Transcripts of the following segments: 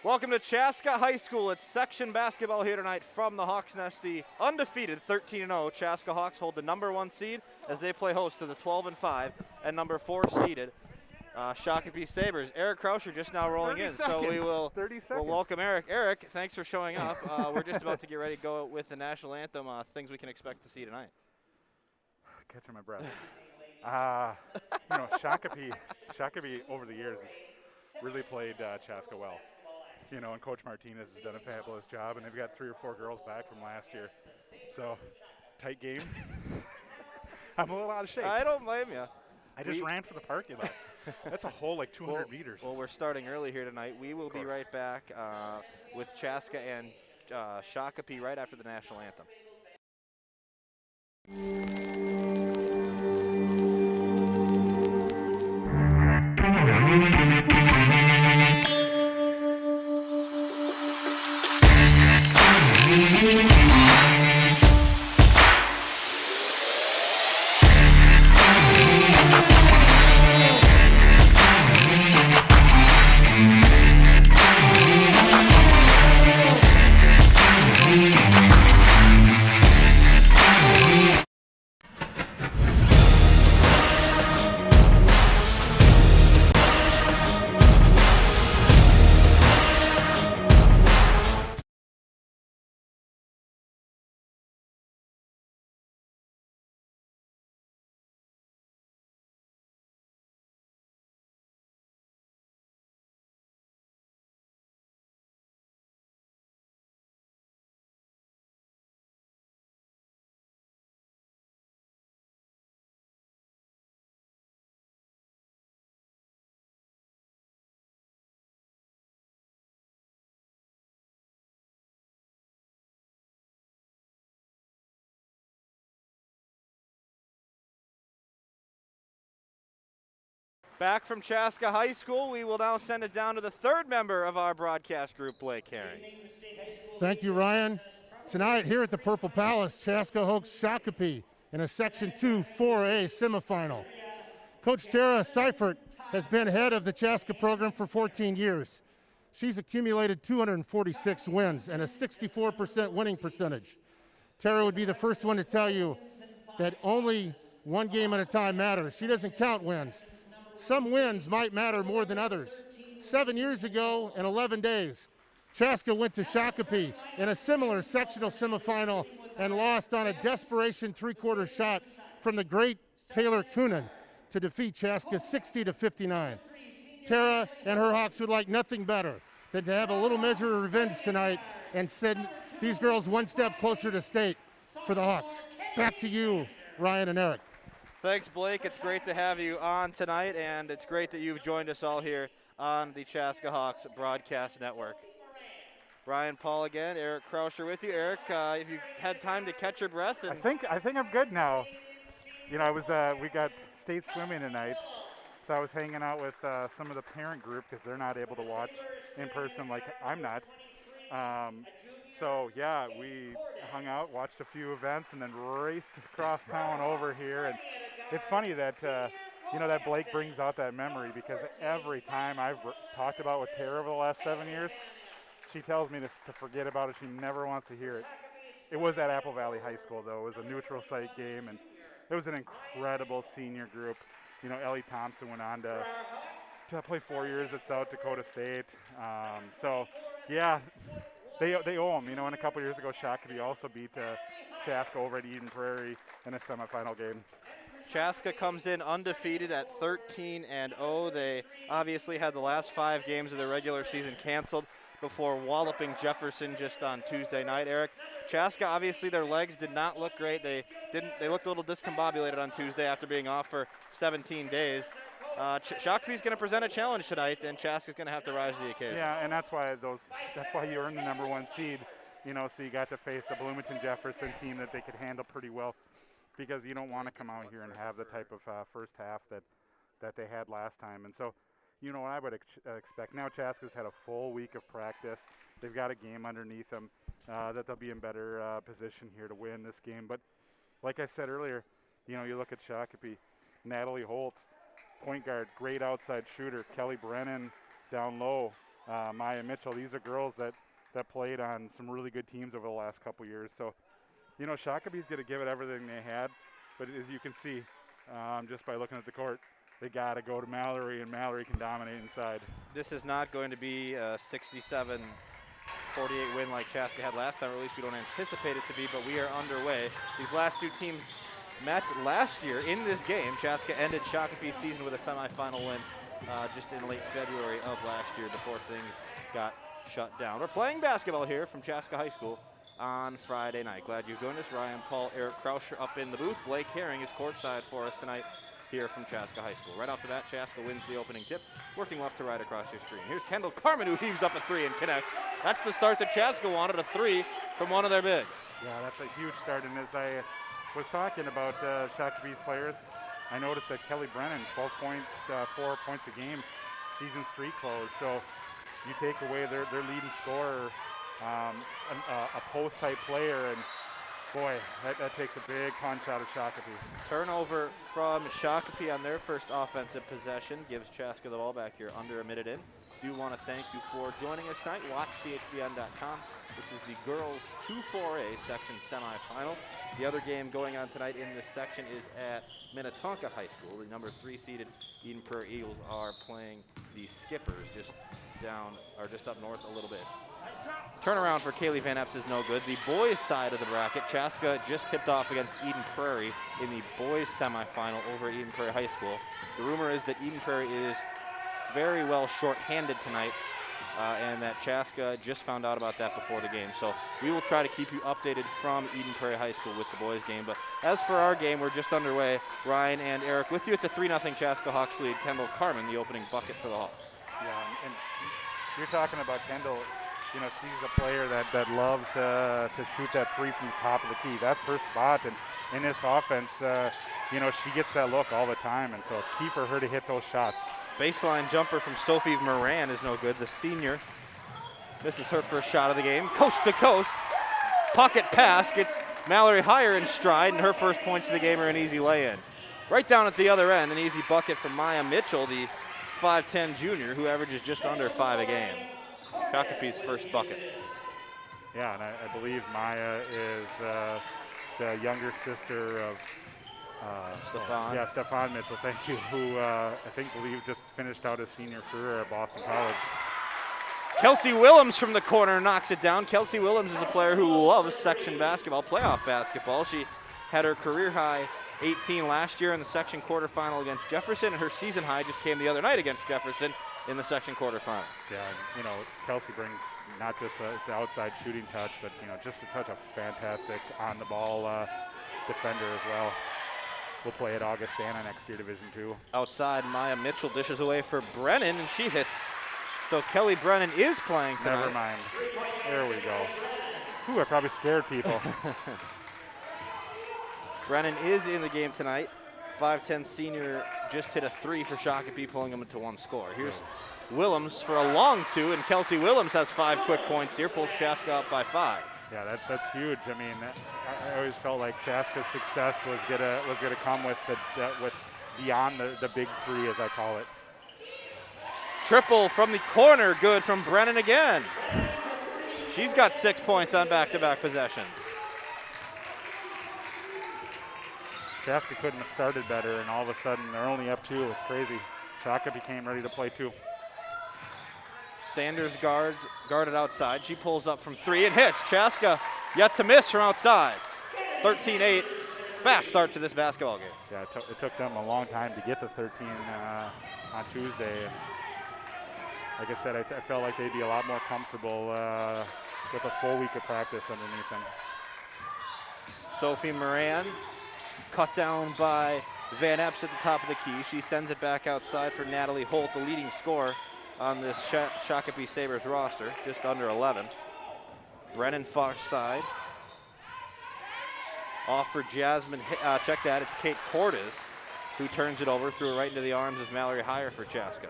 Welcome to Chaska High School. It's section basketball here tonight from the Hawks Nest. The undefeated 13-0 Chaska Hawks hold the number 1 seed as they play host to the 12-5 and number 4 seeded Shakopee Sabres. Eric Krauscher just now rolling in, seconds. so we will 30 seconds. we'll welcome Eric. Eric, thanks for showing up. We're just about to get ready to go with the national anthem. Things we can expect to see tonight. Catching my breath. Shakopee over the years has really played Chaska well. And Coach Martinez has done a fabulous job, and they've got 3 or 4 girls back from last year. So, tight game. I'm a little out of shape. I don't blame you. I just ran for the parking lot. That's a whole 200 meters. Well, we're starting early here tonight. We will be right back with Chaska and Shakopee right after the national anthem. Back from Chaska High School, we will now send it down to the third member of our broadcast group, Blake Herring. Thank you, Ryan. Tonight here at the Purple Palace, Chaska hosts Shakopee in a Section 2 4A semifinal. Coach Tara Seifert has been head of the Chaska program for 14 years. She's accumulated 246 wins and a 64% winning percentage. Tara would be the first one to tell you that only one game at a time matters. She doesn't count wins. Some wins might matter more than others. 7 years ago and 11 days, Chaska went to Shakopee in a similar sectional semifinal and lost on a desperation three-quarter shot from the great Taylor Coonan to defeat Chaska 60-59. Tara and her Hawks would like nothing better than to have a little measure of revenge tonight and send these girls one step closer to state for the Hawks. Back to you, Ryan and Eric. Thanks, Blake. It's great to have you on tonight, and it's great that you've joined us all here on the Chaska Hawks Broadcast Network. Ryan Paul again, Eric Krauscher with you. Eric, if you had time to catch your breath. I think I'm good now. We got state swimming tonight, so I was hanging out with some of the parent group because they're not able to watch in person like I'm not. We hung out, watched a few events, and then raced across town over here. And it's funny that that Blake brings out that memory, because every time I've talked about with Tara over the last 7 years, she tells me to forget about it. She never wants to hear it. It was at Apple Valley High School, though. It was a neutral site game, and it was an incredible senior group. Ellie Thompson went on to play 4 years at South Dakota State. They owe them. And a couple years ago, Shakopee also beat Chaska over at Eden Prairie in a semifinal game. Chaska comes in undefeated at 13-0. They obviously had the last 5 games of the regular season canceled before walloping Jefferson just on Tuesday night. Eric, Chaska, obviously their legs did not look great. They looked a little discombobulated on Tuesday after being off for 17 days. Shakopee's going to present a challenge tonight, and Chaska's going to have to rise to the occasion. Yeah, and that's why you earned the number 1 seed. So you got to face a Bloomington Jefferson team that they could handle pretty well, because you don't want to come out here and have the type of first half that they had last time. And so, what I would expect now, Chaska's had a full week of practice. They've got a game underneath them that they'll be in better position here to win this game. But like I said earlier, you look at Shakopee, Natalie Holt, point guard, great outside shooter. Kelly Brennan down low, Maya Mitchell. These are girls that played on some really good teams over the last couple years. So, you know, Shakopee's going to give it everything they had. But as you can see, just by looking at the court, they got to go to Mallory, and Mallory can dominate inside. This is not going to be a 67-48 win like Chaska had last time, or at least we don't anticipate it to be, but we are underway. These last two teams met last year in this game. Chaska ended Shakopee's season with a semifinal win just in late February of last year before things got shut down. We're playing basketball here from Chaska High School on Friday night. Glad you've joined us. Ryan Paul, Eric Krauscher up in the booth. Blake Herring is courtside for us tonight here from Chaska High School. Right off the bat, Chaska wins the opening tip, working left to right across your screen. Here's Kendall Carmen, who heaves up a three and connects. That's the start that Chaska wanted, a three from one of their bigs. Yeah, that's a huge start. And as I was talking about Shakopee's players, I noticed that Kelly Brennan, 12.4 points a game, season streak close. So you take away their leading scorer, a post-type player, and boy, that takes a big punch out of Shakopee. Turnover from Shakopee on their first offensive possession gives Chaska the ball back here under a minute in. Do want to thank you for joining us tonight. Watch chbn.com. This is the girls 2-4A section semifinal. The other game going on tonight in this section is at Minnetonka High School. The number 3 seeded Eden Prairie Eagles are playing the Skippers just up north a little bit. Turnaround for Kaylee Van Epps is no good. The boys side of the bracket, Chaska just tipped off against Eden Prairie in the boys semifinal over at Eden Prairie High School. The rumor is that Eden Prairie is very well short-handed tonight, and that Chaska just found out about that before the game. So we will try to keep you updated from Eden Prairie High School with the boys game. But as for our game, we're just underway. Ryan and Eric with you. It's a 3-0 Chaska Hawks lead. Kendall Carmen, the opening bucket for the Hawks. Yeah, and you're talking about Kendall. You know, she's a player that loves to shoot that three from the top of the key. That's her spot, and in this offense, you know, she gets that look all the time, and so key for her to hit those shots. Baseline jumper from Sophie Moran is no good. The senior misses her first shot of the game. Coast to coast, pocket pass gets Mallory Heyer in stride, and her first points of the game are an easy lay-in. Right down at the other end, an easy bucket from Maya Mitchell, the 5'10 junior, who averages just under 5 a game. Shakopee's first bucket. Yeah, and I believe Maya is the younger sister of Stefan. Yeah, Stefan Mitchell, thank you, who I believe just finished out his senior career at Boston College. Kelsey Willems from the corner knocks it down. Kelsey Willems is a player who loves section basketball, playoff basketball. She had her career high 18 last year in the section quarterfinal against Jefferson, and her season high just came the other night against Jefferson in the section quarterfinal. Yeah, and, you know, Kelsey brings not just the outside shooting touch, but, you know, just such a fantastic on-the-ball defender as well. We'll play at Augustana next year, Division II. Outside, Maya Mitchell dishes away for Brennan, and she hits. So Kelly Brennan is playing tonight. Never mind. There we go. Ooh, I probably scared people. Brennan is in the game tonight. 5'10 senior just hit a three for Shakopee, pulling them into one score. Here's Willems for a long two, and Kelsey Willems has 5 quick points here, pulls Chaska up by 5. Yeah, that's huge. I mean, I always felt like Chaska's success was gonna come with beyond the big three, as I call it. Triple from the corner, good from Brennan again. She's got 6 points on back-to-back possessions. Chaska couldn't have started better, and all of a sudden they're only up 2. It's crazy. Shaka became ready to play 2. Sanders guarded outside. She pulls up from 3 and hits. Chaska yet to miss from outside. 13-8. Fast start to this basketball game. Yeah, it took them a long time to get to 13 on Tuesday. And like I said, I felt like they'd be a lot more comfortable with a full week of practice underneath them. Sophie Moran cut down by Van Epps at the top of the key. She sends it back outside for Natalie Holt, the leading scorer on this Shakopee Sabres roster, just under 11. Brennan far side. Off for Jasmine, check that, it's Kate Cordes who turns it over, threw it right into the arms of Mallory Heyer for Chaska.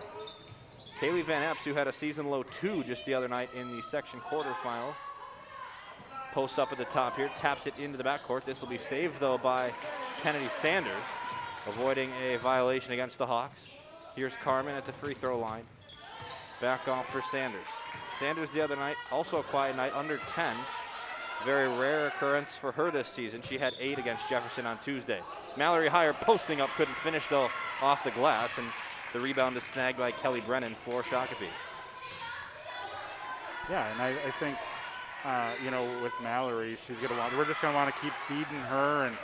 Kaylee Van Epps, who had a season low 2 just the other night in the section quarterfinal, posts up at the top here, taps it into the backcourt. This will be saved though by Kennedy Sanders, avoiding a violation against the Hawks. Here's Carmen at the free throw line. back off for Sanders. Sanders the other night, also a quiet night, under 10. Very rare occurrence for her this season. She had 8 against Jefferson on Tuesday. Mallory Heyer posting up, couldn't finish though off the glass, and the rebound is snagged by Kelly Brennan for Shakopee. Yeah, and I think, with Mallory, we're just going to want to keep feeding her and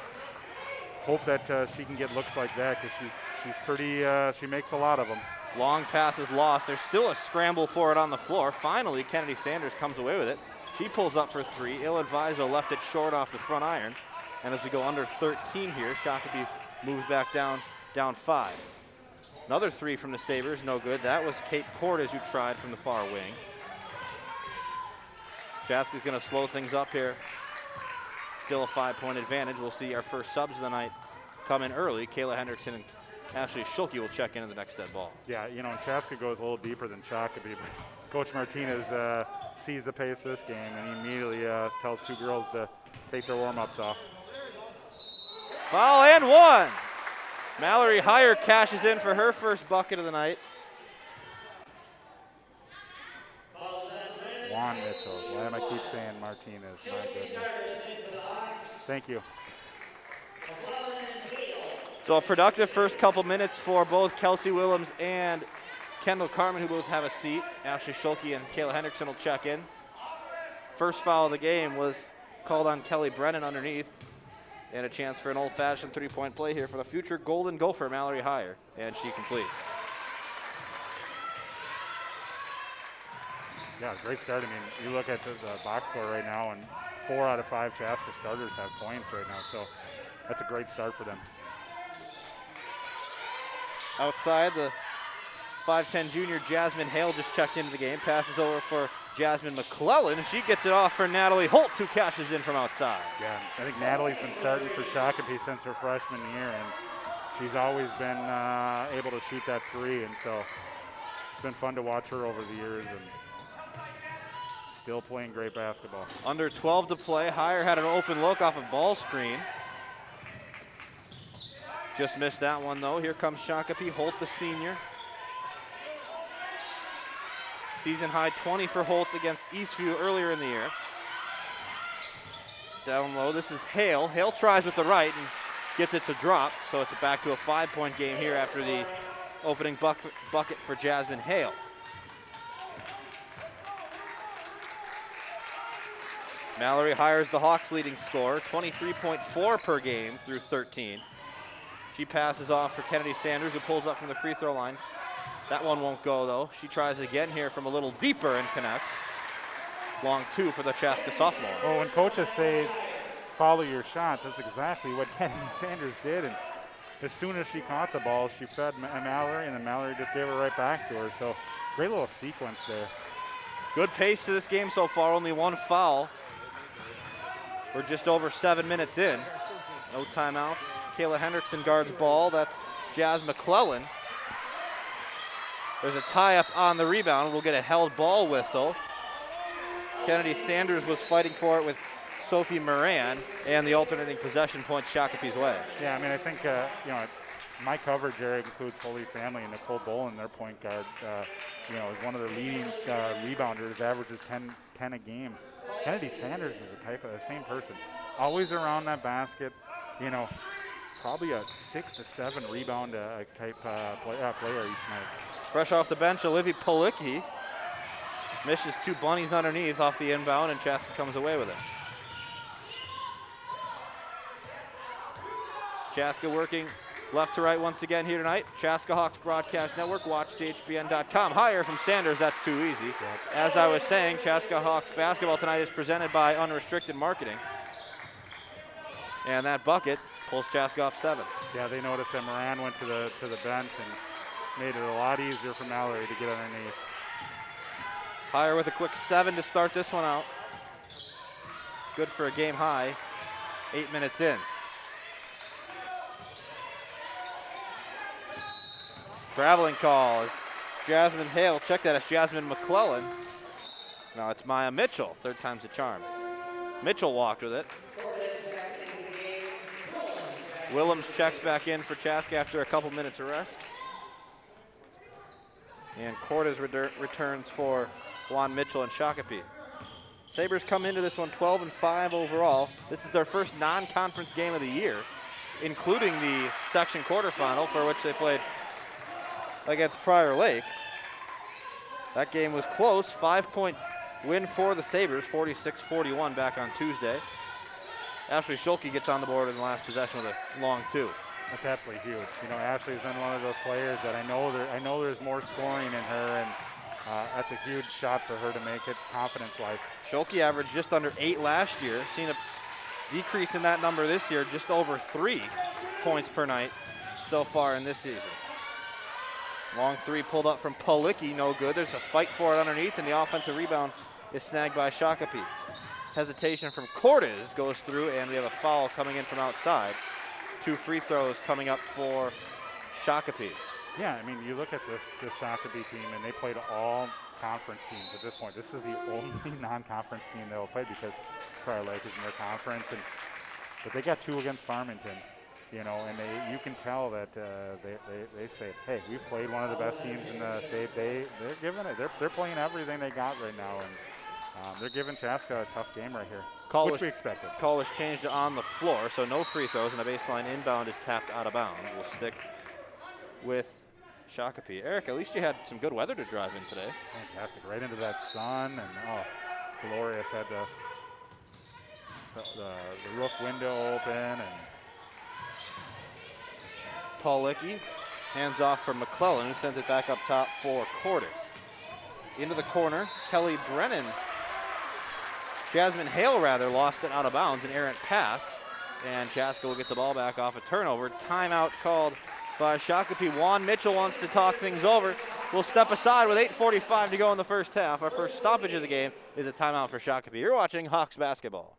hope that she can get looks like that, because she's pretty, she makes a lot of them. Long pass is lost. There's still a scramble for it on the floor. Finally, Kennedy Sanders comes away with it. She pulls up for 3. Ill-advised left it short off the front iron. And as we go under 13 here, Shakopee moves back down 5. Another 3 from the Sabres, no good. That was Kate Cordes who tried from the far wing. Chaska's going to slow things up here. Still a 5-point advantage. We'll see our first subs of the night come in early. Kayla Hendrickson and Ashley Schulke will check into the next dead ball. Yeah, Chaska goes a little deeper than Shakopee, but Coach Martinez sees the pace of this game, and he immediately tells 2 girls to take their warm-ups off. Foul and 1. Mallory Heyer cashes in for her first bucket of the night. Juan Mitchell. Why am I keep saying Martinez? My goodness. Thank you. So a productive first couple minutes for both Kelsey Willems and Kendall Carmen, who both have a seat. Ashley Schulke and Kayla Hendrickson will check in. First foul of the game was called on Kelly Brennan underneath. And a chance for an old-fashioned 3-point play here for the future Golden Gopher, Mallory Heyer. And she completes. Yeah, great start. I mean, you look at the box score right now, and 4 out of 5 Chaska starters have points right now. So that's a great start for them. Outside, the 5'10 junior Jasmine Hale just checked into the game. Passes over for Jasmine McClellan. She gets it off for Natalie Holt, who cashes in from outside. Yeah, I think Natalie's been starting for Shakopee since her freshman year, and she's always been able to shoot that 3, and so it's been fun to watch her over the years, and still playing great basketball. Under 12 to play. Heyer had an open look off a ball screen. Just missed that one, though. Here comes Shakopee. Holt, the senior. Season high 20 for Holt against Eastview earlier in the year. Down low, this is Hale. Hale tries with the right and gets it to drop, so it's back to a 5-point game here after the opening bucket for Jasmine Hale. Mallory Heyer's the Hawks' leading scorer, 23.4 per game through 13. She passes off for Kennedy Sanders, who pulls up from the free throw line. That one won't go, though. She tries again here from a little deeper and connects. Long 2 for the Chaska sophomore. Well, when coaches say follow your shot, that's exactly what Kennedy Sanders did. And as soon as she caught the ball, she fed Mallory, and then Mallory just gave it right back to her. So great little sequence there. Good pace to this game so far, only 1 foul. We're just over 7 minutes in. No timeouts. Kayla Hendrickson guards ball. That's Jazz McClellan. There's a tie-up on the rebound. We'll get a held ball whistle. Kennedy Sanders was fighting for it with Sophie Moran, and the alternating possession points Shakopee's way. Yeah, I mean, I think, my coverage area includes Holy Family and Nicole Bolin, their point guard, is one of their leading rebounders, averages 10 a game. Kennedy Sanders is the same person. Always around that basket, probably a 6 to 7 rebound type player each night. Fresh off the bench, Olivia Policki misses 2 bunnies underneath off the inbound, and Chaska comes away with it. Chaska working left to right once again here tonight. Chaska Hawks Broadcast Network, watch chbn.com. Heyer from Sanders, that's too easy. As I was saying, Chaska Hawks basketball tonight is presented by Unrestricted Marketing. And that bucket pulls Chaska up 7. Yeah, they noticed that Moran went to the bench and made it a lot easier for Mallory to get underneath. Heyer with a quick 7 to start this one out. Good for a game high, 8 minutes in. Traveling call is Jasmine Hale. Check that, it's Jasmine McClellan. Now it's Maya Mitchell, 3rd time's the charm. Mitchell walked with it. Willems checks back in for Chaska after a couple minutes of rest. And Cordes returns for Juan Mitchell and Shakopee. Sabres come into this one 12-5 overall. This is their first non-conference game of the year, including the section quarterfinal for which they played against Prior Lake. That game was close, 5-point win for the Sabres, 46-41 back on Tuesday. Ashley Schulke gets on the board in the last possession with a long two. That's absolutely huge. You know, Ashley's been one of those players that I know there's more scoring in her, and that's a huge shot for her to make it confidence-wise. Schulke averaged just under 8 last year. Seen a decrease in that number this year, just over 3 points per night so far in this season. Long three pulled up from Policki, no good. There's a fight for it underneath, and the offensive rebound is snagged by Shakopee. Hesitation from Cordes goes through, and we have a foul coming in from outside. 2 free throws coming up for Shakopee. Yeah, I mean, you look at this Shakopee team, and they played all conference teams at this point. This is the only non-conference team they'll play because Prior Lake is in their conference, but they got 2 against Farmington, you know, and you can tell that they say, hey, we've played one of the best teams in the state. They're giving it. They're playing everything they got right now, and they're giving Chaska a tough game right here, which we expected. Call was changed on the floor, so no free throws, and the baseline inbound is tapped out of bounds. We'll stick with Shakopee. Eric, at least you had some good weather to drive in today. Fantastic, right into that sun, and glorious. Had the roof window open, and Policki hands off for McClellan, who sends it back up top for Cordes. Into the corner, Kelly Brennan. Jasmine Hale, lost it out of bounds, an errant pass, and Chaska will get the ball back off a turnover. Timeout called by Shakopee. Juan Mitchell wants to talk things over. We'll step aside with 8:45 to go in the first half. Our first stoppage of the game is a timeout for Shakopee. You're watching Hawks basketball.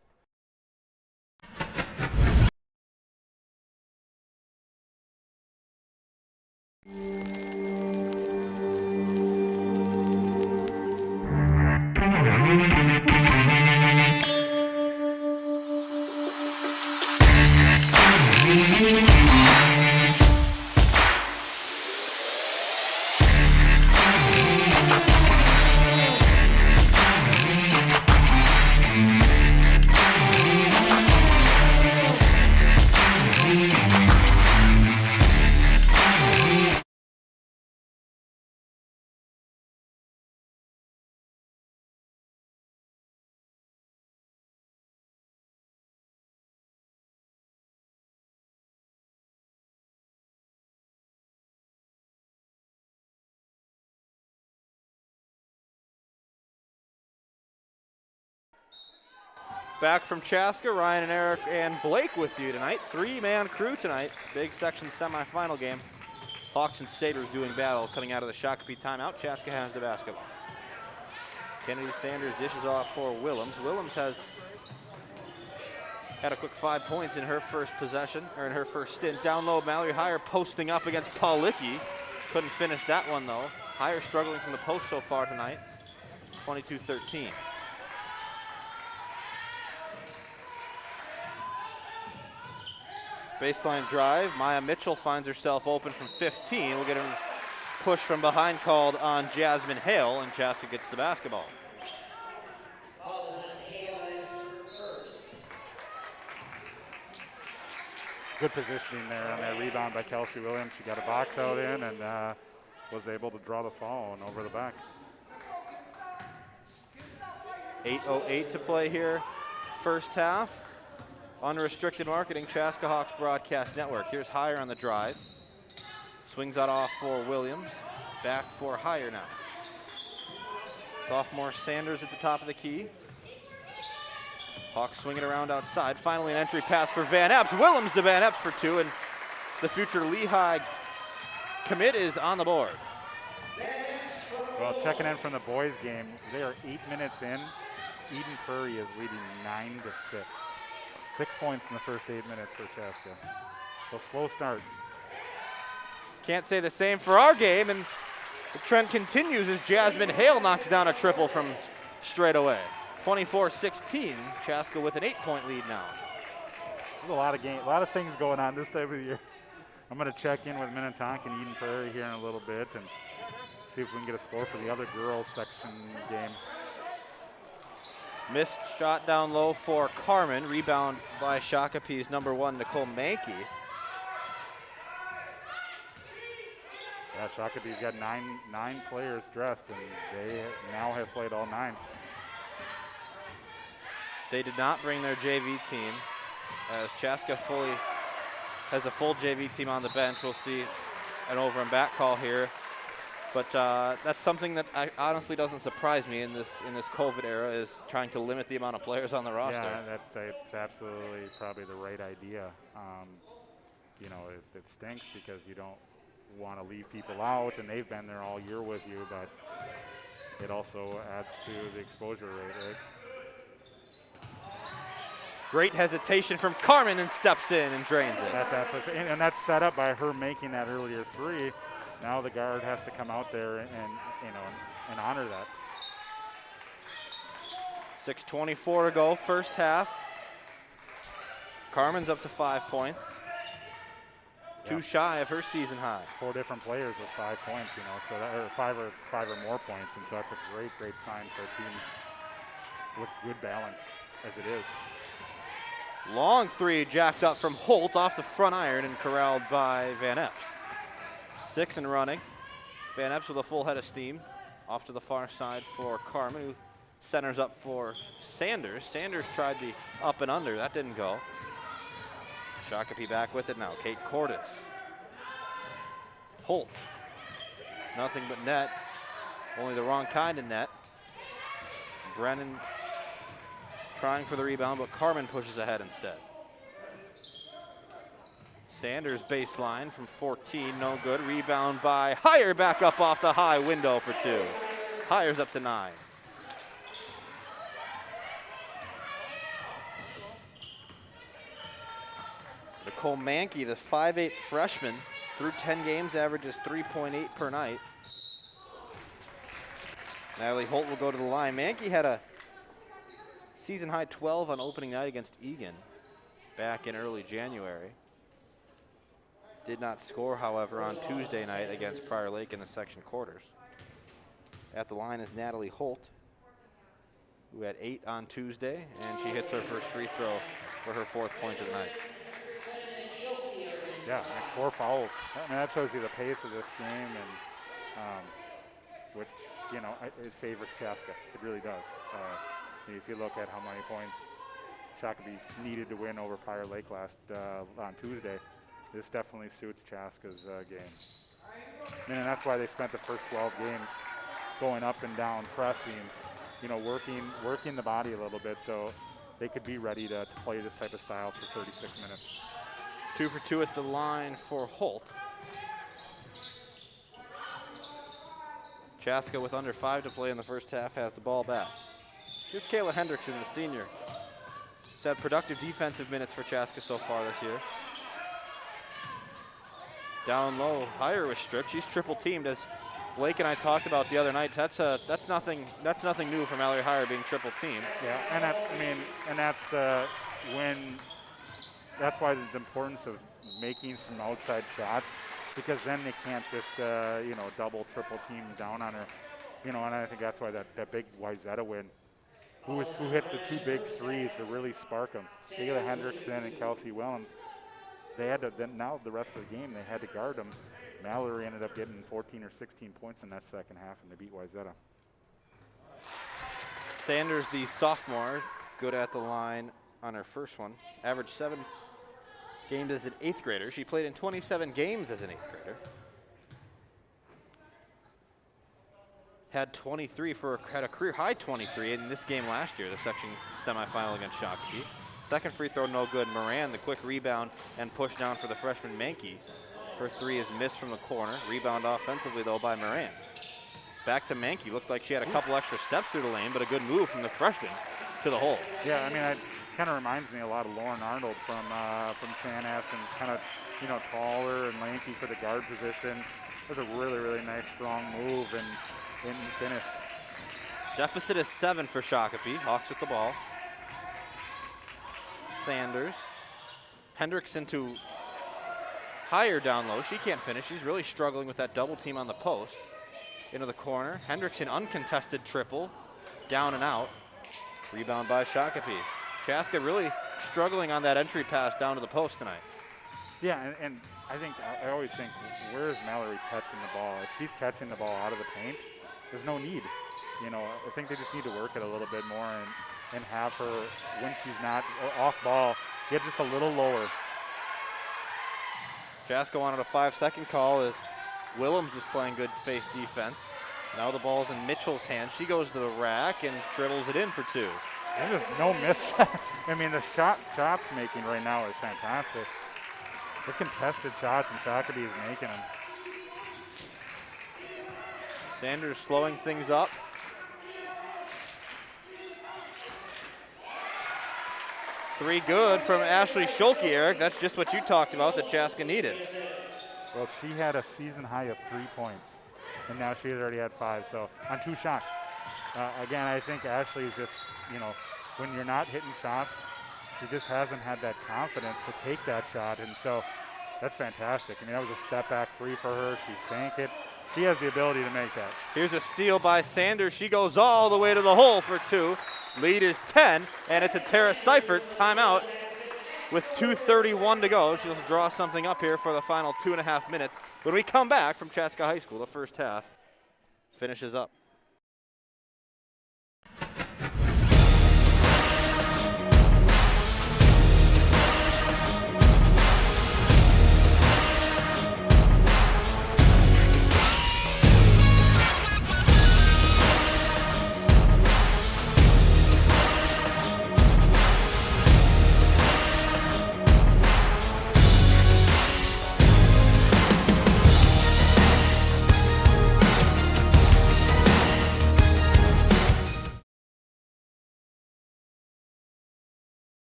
Back from Chaska, Ryan and Eric and Blake with you tonight. 3-man crew tonight. Big section semifinal game. Hawks and Sabres doing battle coming out of the Shakopee timeout. Chaska has the basketball. Kennedy Sanders dishes off for Willems. Willems has had a quick 5 points in her first possession, or in her first stint. Down low, Mallory Heyer posting up against Policki. Couldn't finish that one though. Heyer struggling from the post so far tonight. 22-13. Baseline drive. Maya Mitchell finds herself open from 15. We'll get a push from behind called on Jasmine Hale, and Chaska gets the basketball. Good positioning there on that rebound by Kelsey Williams. She got a box out in and was able to draw the foul and over the back. 8:08 to play here. First half. Unrestricted marketing, Chaska Hawks Broadcast Network. Here's Heyer on the drive. Swings that off for Williams. Back for Heyer now. Sophomore Sanders at the top of the key. Hawks swinging around outside. Finally an entry pass for Van Epps. Willems to Van Epps for 2, and the future Lehigh commit is on the board. Well, checking in from the boys game, they are 8 minutes in. Eden Prairie is leading 9-6. 6 points in the first 8 minutes for Chaska. So slow start. Can't say the same for our game, and the trend continues as Jasmine Hale knocks down a triple from straight away. 24-16, Chaska with an 8-point lead now. There's a lot of things going on this time of the year. I'm going to check in with Minnetonka and Eden Prairie here in a little bit and see if we can get a score for the other girls section game. Missed shot down low for Carmen. Rebound by Shakopee's number 1, Nicole Mankey. Yeah, Shakopee's got nine players dressed, and they now have played all 9. They did not bring their JV team, as Chaska has a full JV team on the bench. We'll see an over and back call here. But that's something that honestly doesn't surprise me in this COVID era, is trying to limit the amount of players on the roster. Yeah, that's absolutely probably the right idea. You know, it stinks because you don't want to leave people out, and they've been there all year with you, but it also adds to the exposure rate, right? Great hesitation from Carmen, and steps in and drains it. That's absolutely, and that's set up by her making that earlier 3. Now the guard has to come out there and honor that. 6:24 to go, first half. Carmen's up to 5 points. Too shy of her season high. 4 different players with 5 points, you know, so that, or five or more points, and so that's a great sign for a team with good balance as it is. Long 3 jacked up from Holt off the front iron and corralled by Van Epps. 6 and running. Van Epps with a full head of steam. Off to the far side for Carmen, who centers up for Sanders. Sanders tried the up and under. That didn't go. Shakopee back with it now. Kate Cordes. Holt. Nothing but net. Only the wrong kind of net. Brennan trying for the rebound, but Carmen pushes ahead instead. Sanders baseline from 14, no good. Rebound by Heyer, back up off the high window for 2. Heyer's up to 9. Nicole Mankey, the 5'8" freshman, through 10 games, averages 3.8 per night. Natalie Holt will go to the line. Mankey had a season high 12 on opening night against Egan back in early January. Did not score, however, on Tuesday night against Prior Lake in the section quarters. At the line is Natalie Holt, who had 8 on Tuesday, and she hits her first free throw for her 4th point of the night. Yeah, and 4 fouls. I mean, that shows you the pace of this game, and which, you know, it favors Chaska. It really does. If you look at how many points Shakopee needed to win over Prior Lake on Tuesday, this definitely suits Chaska's game. And that's why they spent the first 12 games going up and down, pressing, you know, working the body a little bit so they could be ready to play this type of style for 36 minutes. 2 for 2 at the line for Holt. Chaska, with under 5 to play in the first half, has the ball back. Here's Kayla Hendrickson, the senior. She's had productive defensive minutes for Chaska so far this year. Down low, Heyer was stripped. She's triple teamed, as Blake and I talked about the other night. That's nothing new from Mallory Heyer being triple teamed. Yeah, and that's why the importance of making some outside shots, because then they can't just double, triple team down on her. You know, and I think that's why that big Wayzata win, who hit the 2 big threes to really spark them. Kayla Hendrickson and Kelsey Willems. They had to, then now the rest of the game, they had to guard them. Mallory ended up getting 14 or 16 points in that second half, and they beat Wayzata. Sanders, the sophomore, good at the line on her first one. Averaged 7 games as an 8th grader. She played in 27 games as an 8th grader. Had a career high 23 in this game last year, the section semifinal against Shakopee. Second free throw, no good. Moran, the quick rebound and push down for the freshman Mankey. Her 3 is missed from the corner. Rebound offensively, though, by Moran. Back to Mankey. Looked like she had a couple extra steps through the lane, but a good move from the freshman to the hole. Yeah, I mean, it kind of reminds me a lot of Lauren Arnold from Chanas, and kind of, you know, taller and lanky for the guard position. It was a really, really nice, strong move and finish. Deficit is 7 for Shakopee. Hawks with the ball. Sanders. Hendrickson to Heyer down low. She can't finish. She's really struggling with that double team on the post. into the corner. Hendrickson uncontested triple, down and out. Rebound by Shakopee. Chaska really struggling on that entry pass down to the post tonight. Yeah, and I always think, where is Mallory catching the ball? If she's catching the ball out of the paint, there's no need. You know, I think they just need to work it a little bit more and have her, when she's not off ball, get just a little lower. Chaska wanted a 5-second call as Willems was playing good face defense. Now the ball's in Mitchell's hand. She goes to the rack and dribbles it in for two. There's just no miss. I mean, the shots making right now is fantastic. The contested shots and Shakopee is making them. Sanders slowing things up. Three good from Ashley Schulke, Eric. That's just what you talked about that Chaska needed. Well, she had a season high of 3 points, and now she had already had 5, so on 2 shots. Again, I think Ashley is just, you know, when you're not hitting shots, she just hasn't had that confidence to take that shot, and so that's fantastic. I mean, that was a step back 3 for her. She sank it. She has the ability to make that. Here's a steal by Sanders. She goes all the way to the hole for 2. Lead is 10, and it's a Tara Seifert timeout with 2:31 to go. She'll draw something up here for the final 2.5 minutes. When we come back from Chaska High School, the first half finishes up.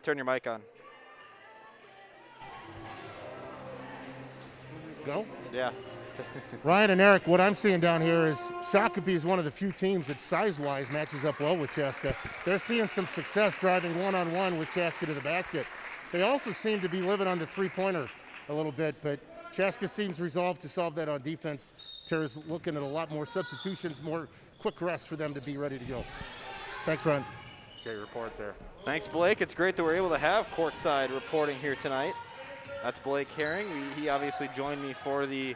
Turn your mic on. Go? Yeah. Ryan and Eric, what I'm seeing down here is Shakopee is one of the few teams that size-wise matches up well with Chaska. They're seeing some success driving one-on-one with Chaska to the basket. They also seem to be living on the three-pointer a little bit, but Chaska seems resolved to solve that on defense. Tara's looking at a lot more substitutions, more quick rest for them to be ready to go. Thanks, Ryan. Great report there. Thanks, Blake. It's great that we're able to have courtside reporting here tonight. That's Blake Herring. He obviously joined me for the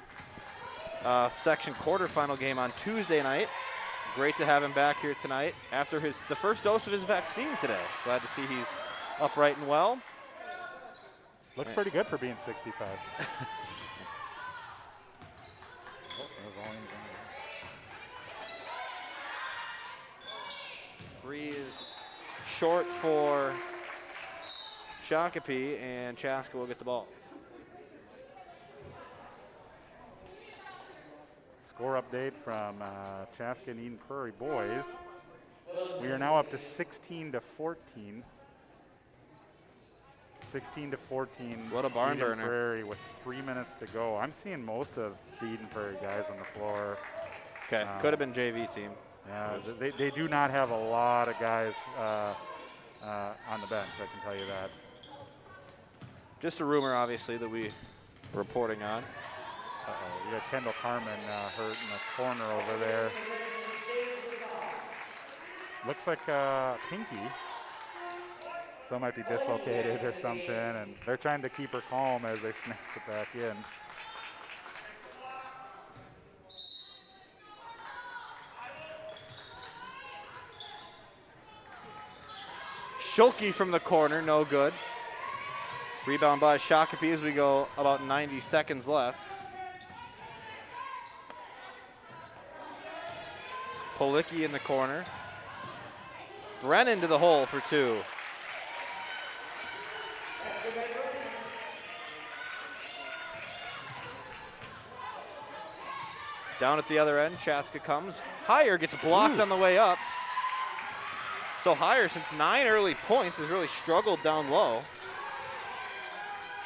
section quarterfinal game on Tuesday night. Great to have him back here tonight after the first dose of his vaccine today. Glad to see he's upright and well. Looks pretty good for being 65. Free is short for Shakopee, and Chaska will get the ball. Score update from Chaska and Eden Prairie boys. We are now up to 16-14. 16-14. What a barn Eden burner. Prairie with 3 minutes to go. I'm seeing most of the Eden Prairie guys on the floor. Okay, could have been JV team. Yeah, they do not have a lot of guys on the bench, I can tell you that. Just a rumor, obviously, that we were reporting on. Uh-oh, you got Kendall Carmen hurt in the corner over there. Looks like Pinky. So it might be dislocated or something, and they're trying to keep her calm as they snap it back in. Schulke from the corner, no good. Rebound by Shakopee as we go about 90 seconds left. Policki in the corner. Brennan to the hole for 2. Down at the other end, Chaska comes. Higher gets blocked on the way up. So Higher, since 9 early points, has really struggled down low.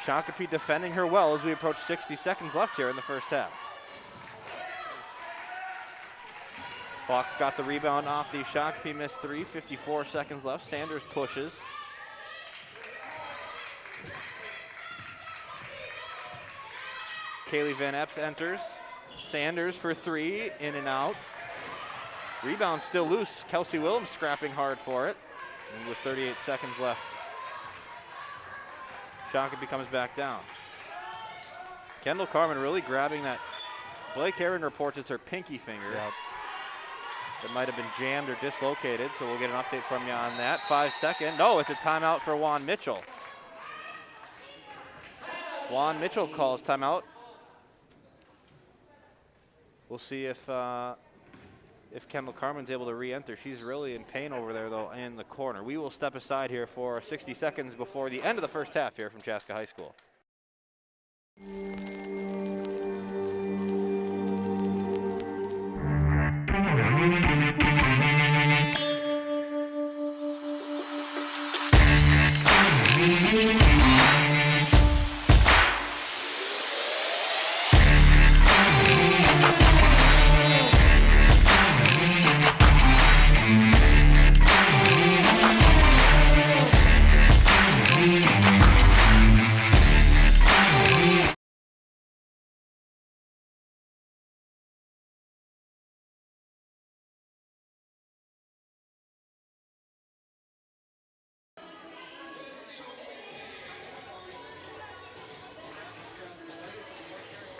Shakopee defending her well as we approach 60 seconds left here in the first half. Walk got the rebound off the Shakopee missed three, 54 seconds left. Sanders pushes. Kaylee Van Epps enters. Sanders for three, in and out. Rebound still loose. Kelsey Willems scrapping hard for it. And with 38 seconds left, Shakopee comes back down. Kendall Carmen really grabbing that. Blake Herron reports it's her pinky finger. Yep. It might have been jammed or dislocated, so we'll get an update from you on that. 5 seconds. No, it's a timeout for Juan Mitchell. Juan Mitchell calls timeout. We'll see if Kendall Carmen's able to re-enter. She's really in pain over there, though, in the corner. We will step aside here for 60 seconds before the end of the first half here from Chaska High School.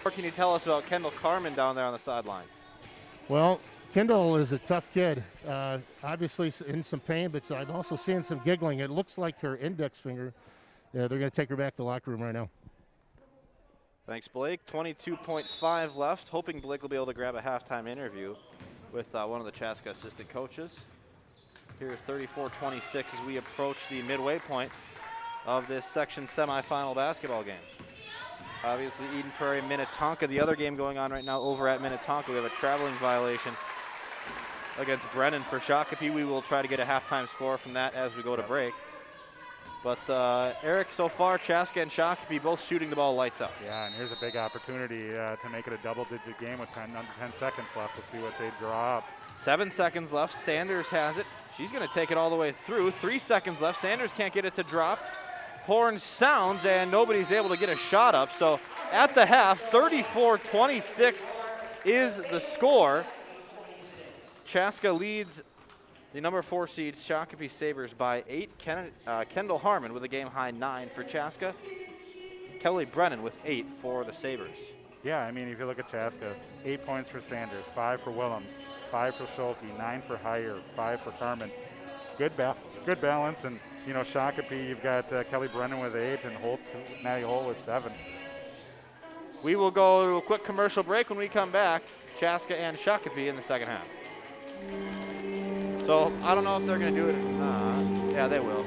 What can you tell us about Kendall Carmen down there on the sideline? Well, Kendall is a tough kid. Obviously in some pain, but I'm also seeing some giggling. It looks like her index finger. They're going to take her back to the locker room right now. Thanks, Blake. 22.5 left. Hoping Blake will be able to grab a halftime interview with one of the Chaska assistant coaches. Here's 34-26 as we approach the midway point of this section semifinal basketball game. Obviously, Eden Prairie, Minnetonka. The other game going on right now over at Minnetonka. We have a traveling violation against Brennan for Shakopee. We will try to get a halftime score from that as we go to break. But Eric, so far, Chaska and Shakopee both shooting the ball lights out. Yeah, and here's a big opportunity to make it a double-digit game with under 10 seconds left. We'll see what they draw up. 7 seconds left. Sanders has it. She's going to take it all the way through. 3 seconds left. Sanders can't get it to drop. Horn sounds, and nobody's able to get a shot up. So at the half, 34-26 is the score. Chaska leads the number 4 seed Shakopee Sabres by 8. Kendall Harmon with a game-high 9 for Chaska. Kelly Brennan with 8 for the Sabres. Yeah, I mean, if you look at Chaska, 8 points for Sanders, 5 for Willems, 5 for Schulte, 9 for Heyer, 5 for Carmen. Good balance, and you know, Shakopee, you've got Kelly Brennan with 8 and Maddie Holt with 7. We will go to a quick commercial break. When we come back, Chaska and Shakopee in the second half. So I don't know if they're going to do it. Yeah, they will.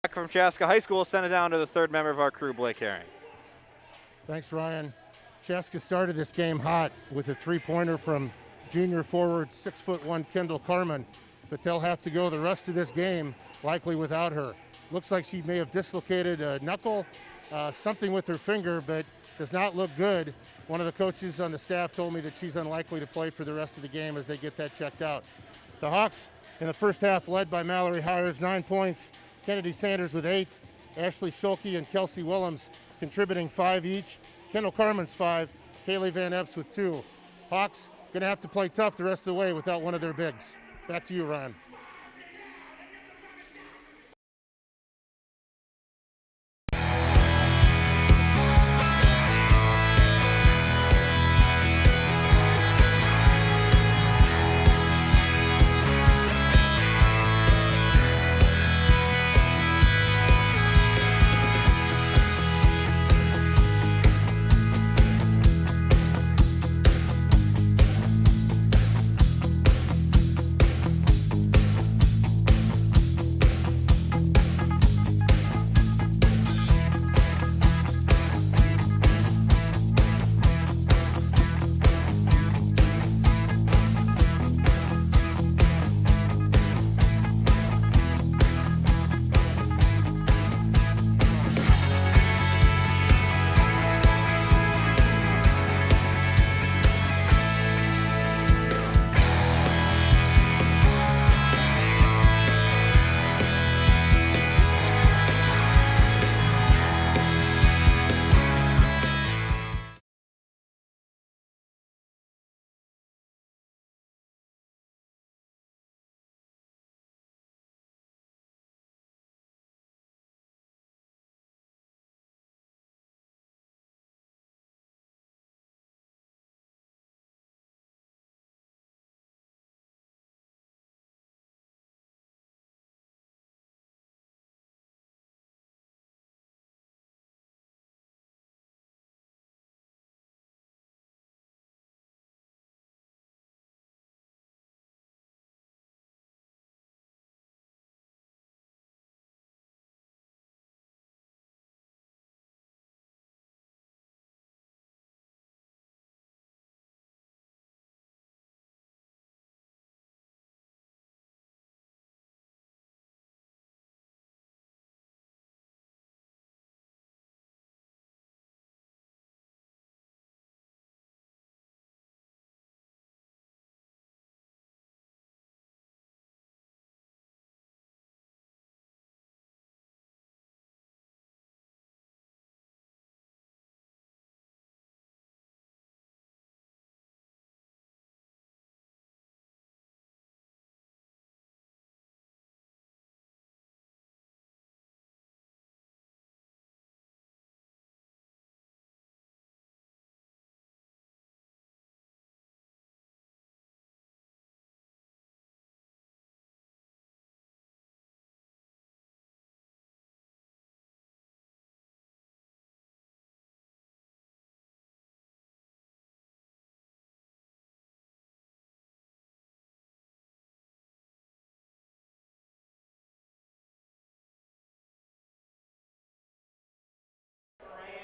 Back from Chaska High School, send it down to the third member of our crew, Blake Herring. Thanks, Ryan. Chaska started this game hot with a three-pointer from junior forward 6'1" Kendall Carmen, but they'll have to go the rest of this game likely without her. Looks like she may have dislocated a knuckle, something with her finger, but does not look good. One of the coaches on the staff told me that she's unlikely to play for the rest of the game as they get that checked out. The Hawks in the first half led by Mallory Hires, 9 points, Kennedy Sanders with 8, Ashley Schulke and Kelsey Willems contributing 5 each, Kendall Carmen's 5, Kaylee Van Epps with 2. Hawks gonna have to play tough the rest of the way without one of their bigs. Back to you, Ryan.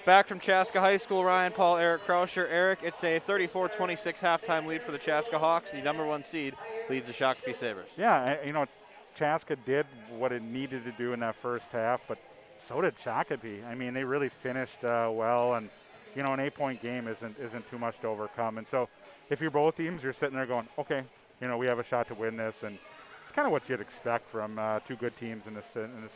Back from Chaska High School, Ryan, Paul, Eric Krauscher. Eric, it's a 34-26 halftime lead for the Chaska Hawks. The number 1 seed leads the Shakopee Sabres. Yeah, you know, Chaska did what it needed to do in that first half, but so did Shakopee. I mean, they really finished well, and you know, an 8-point game isn't too much to overcome. And so, if you're both teams, you're sitting there going, okay, you know, we have a shot to win this, and it's kind of what you'd expect from two good teams in this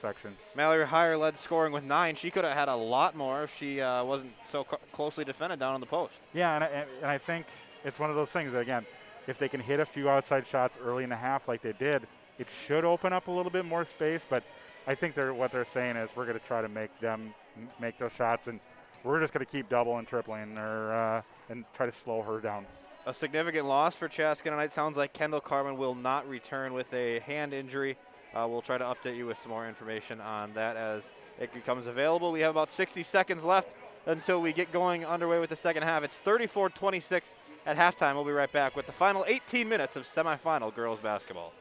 section. Mallory Hire led scoring with 9. She could have had a lot more if she wasn't so closely defended down on the post. Yeah, and I think it's one of those things that, again, if they can hit a few outside shots early in the half like they did, it should open up a little bit more space. But I think what they're saying is we're going to try to make them make those shots, and we're just going to keep double and tripling her and try to slow her down. A significant loss for Chaska tonight. Sounds like Kendall Carmen will not return with a hand injury. We'll try to update you with some more information on that as it becomes available. We have about 60 seconds left until we get going underway with the second half. It's 34-26 at halftime. We'll be right back with the final 18 minutes of semifinal girls basketball.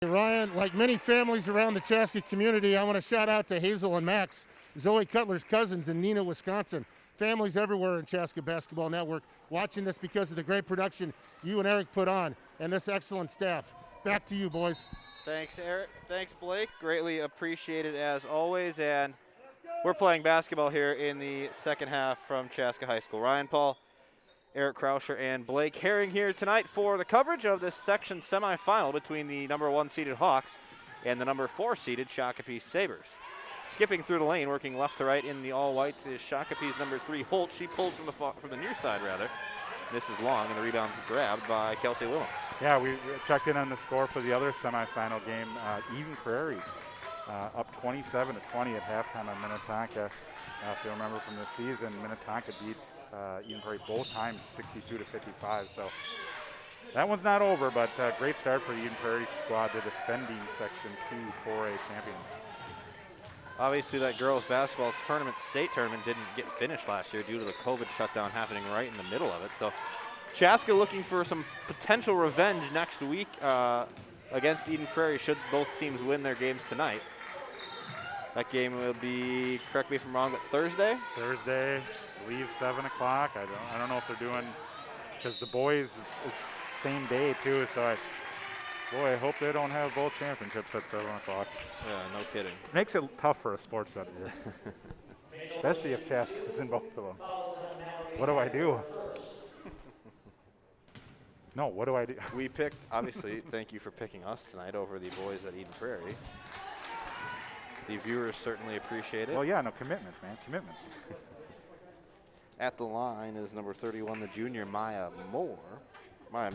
Ryan, like many families around the Chaska community, I want to shout out to Hazel and Max, Zoe Cutler's cousins in Neenah, Wisconsin. Families everywhere in Chaska Basketball Network watching this because of the great production you and Eric put on and this excellent staff. Back to you, boys. Thanks, Eric. Thanks, Blake. Greatly appreciated as always. And we're playing basketball here in the second half from Chaska High School. Ryan Paul, Eric Krauscher, and Blake Herring here tonight for the coverage of this section semifinal between the number 1 seeded Hawks and the number 4 seeded Shakopee Sabres. Skipping through the lane, working left to right in the all-whites is Shakopee's number 3, Holt. She pulls from the near side, rather. This is long, and the rebound's grabbed by Kelsey Willems. Yeah, we checked in on the score for the other semifinal game. Eden Prairie up 27-20 at halftime on Minnetonka. If you remember from the season, Minnetonka beat Eden Prairie both times 62-55. So that one's not over, but great start for the Eden Prairie squad, the defending Section 2 4A champions. Obviously, that girls' basketball tournament, state tournament, didn't get finished last year due to the COVID shutdown happening right in the middle of it. So Chaska looking for some potential revenge next week against Eden Prairie should both teams win their games tonight. That game will be, correct me if I'm wrong, but Thursday? Thursday, I believe 7 o'clock. I don't know if they're doing, because the boys is same day too, so I hope they don't have both championships at 7 o'clock. Yeah, no kidding. Makes it tough for a sports bet here. Especially if Chaska is in both of them. What do I do? No, what do I do? We picked, obviously, thank you for picking us tonight over the boys at Eden Prairie. The viewers certainly appreciate it. Well, yeah, no, commitments, man, commitments. At the line is number 31, the junior Maya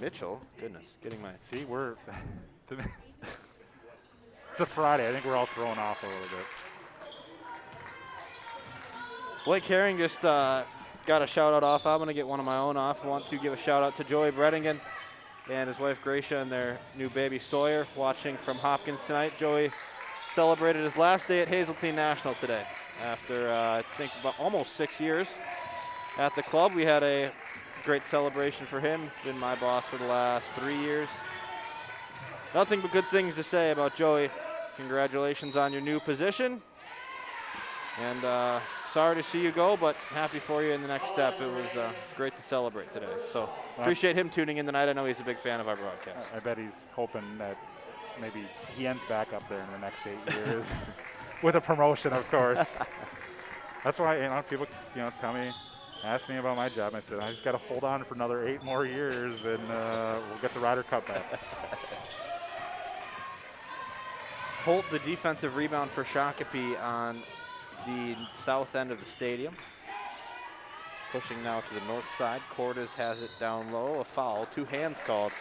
Mitchell. Goodness, getting my... See, we're... It's a Friday. I think we're all thrown off a little bit. Blake Herring just got a shout-out off. I'm going to get one of my own off. I want to give a shout-out to Joey Bredingen and his wife Gracia and their new baby Sawyer watching from Hopkins tonight. Joey celebrated his last day at Hazeltine National today after, I think, about almost 6 years at the club. We had a great celebration for him. Been my boss for the last 3 years. Nothing but good things to say about Joey. Congratulations on your new position. And sorry to see you go, but happy for you in the next step. It was great to celebrate today. So appreciate him tuning in tonight. I know he's a big fan of our broadcast. I bet he's hoping that maybe he ends back up there in the next 8 years with a promotion, of course. That's why, people, tell me, ask me about my job. I said, I just got to hold on for another 8 more years, and we'll get the Ryder Cup back. Holt, the defensive rebound for Shakopee on the south end of the stadium. Pushing now to the north side. Cordes has it down low. A foul, 2 hands called,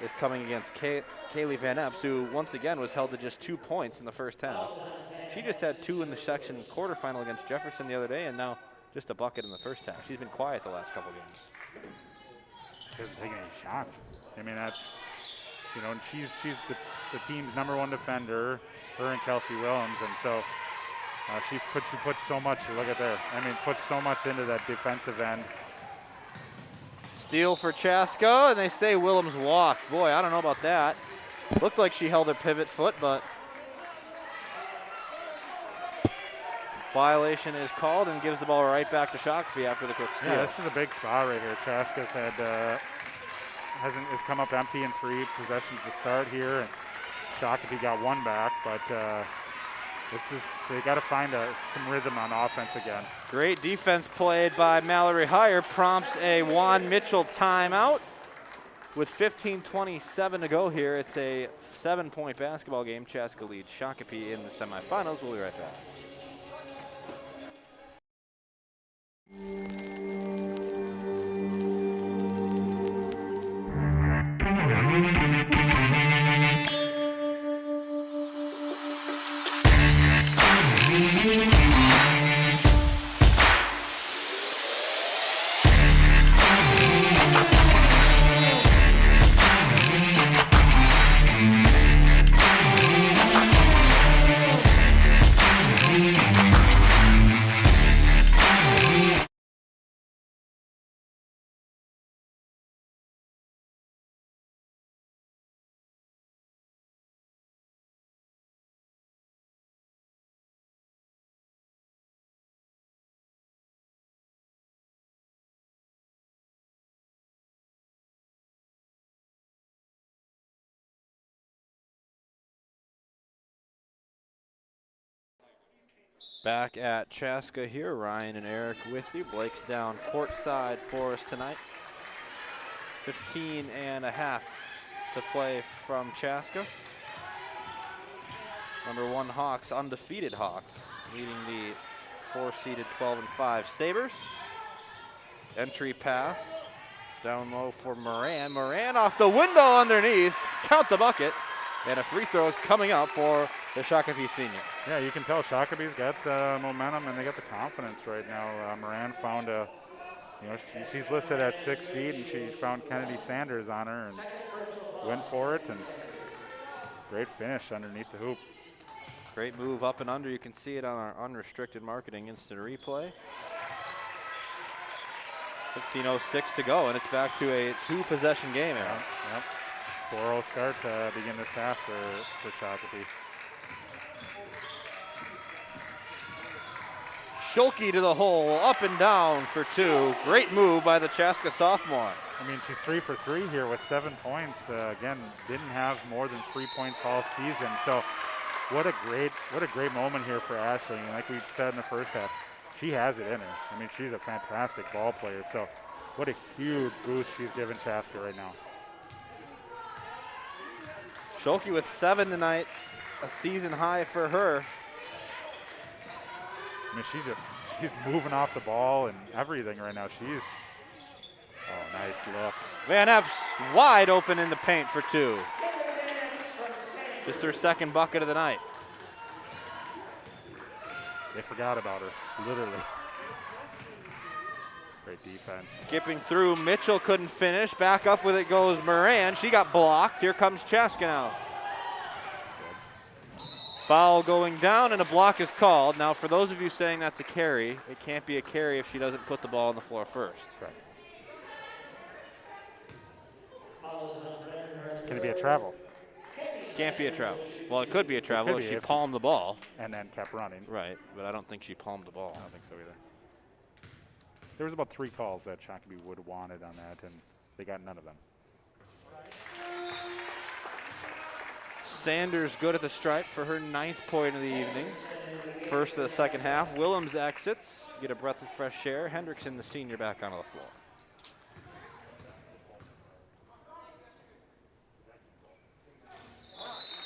is coming against Kaylee Van Epps, who once again was held to just 2 points in the first half. She just had 2 in the section quarterfinal against Jefferson the other day, and now just a bucket in the first half. She's been quiet the last couple games. She hasn't taken any shots. I mean, that's, and she's the team's #1 defender, her and Kelsey Willems, and so she puts so much, look at there, puts so much into that defensive end. Steal for Chaska, and they say Willems walked. Boy, I don't know about that. Looked like she held her pivot foot, but violation is called and gives the ball right back to Shakopee after the quick steal. Yeah, this is a big spot right here. Chaska's has come up empty in 3 possessions to start here, and Shakopee got 1 back, but they got to find some rhythm on offense again. Great defense played by Mallory Heyer prompts a Juan Mitchell timeout. With 15:27 to go here, it's a 7-point basketball game. Chaska leads Shakopee in the semifinals. We'll be right back. Back at Chaska here, Ryan and Eric with you. Blake's down courtside for us tonight. 15 and a half to play from Chaska. Number 1 Hawks, undefeated Hawks, leading the 4-seeded 12-5 Sabres. Entry pass, down low for Moran. Moran off the window underneath, count the bucket, and a free throw is coming up for the Shakopee senior. Yeah, you can tell Shakopee's got the momentum and they got the confidence right now. Moran found a, she's listed at 6 feet and she found Kennedy Sanders on her and went for it, and great finish underneath the hoop. Great move up and under. You can see it on our unrestricted marketing instant replay. 15:06 to go, and it's back to a 2-possession game. Yep. 4-0 start to begin this half for Shakopee. Schulke to the hole, up and down for 2. Great move by the Chaska sophomore. I mean, she's 3 for 3 here with 7 points. Again, didn't have more than 3 points all season. So what a great moment here for Ashley. And like we said in the first half, she has it in her. I mean, she's a fantastic ball player. So what a huge boost she's given Chaska right now. Schulke with 7 tonight, a season high for her. I mean, she's moving off the ball and everything right now. Oh, nice look. Van Epps wide open in the paint for 2. Just her 2nd bucket of the night. They forgot about her, literally. Great defense. Skipping through, Mitchell couldn't finish. Back up with it goes Moran. She got blocked. Here comes Chaska now. Foul going down, and a block is called. Now, for those of you saying that's a carry, it can't be a carry if she doesn't put the ball on the floor first. Right. Can it be a travel? Can't be a travel. Well, it could be a travel if she palmed the ball. And then kept running. Right, but I don't think she palmed the ball. I don't think so either. There was about 3 calls that Shakopee would have wanted on that, and they got none of them. Sanders good at the stripe for her 9th point of the evening. First of the second half. Willems exits to get a breath of fresh air. Hendrickson, the senior, back onto the floor.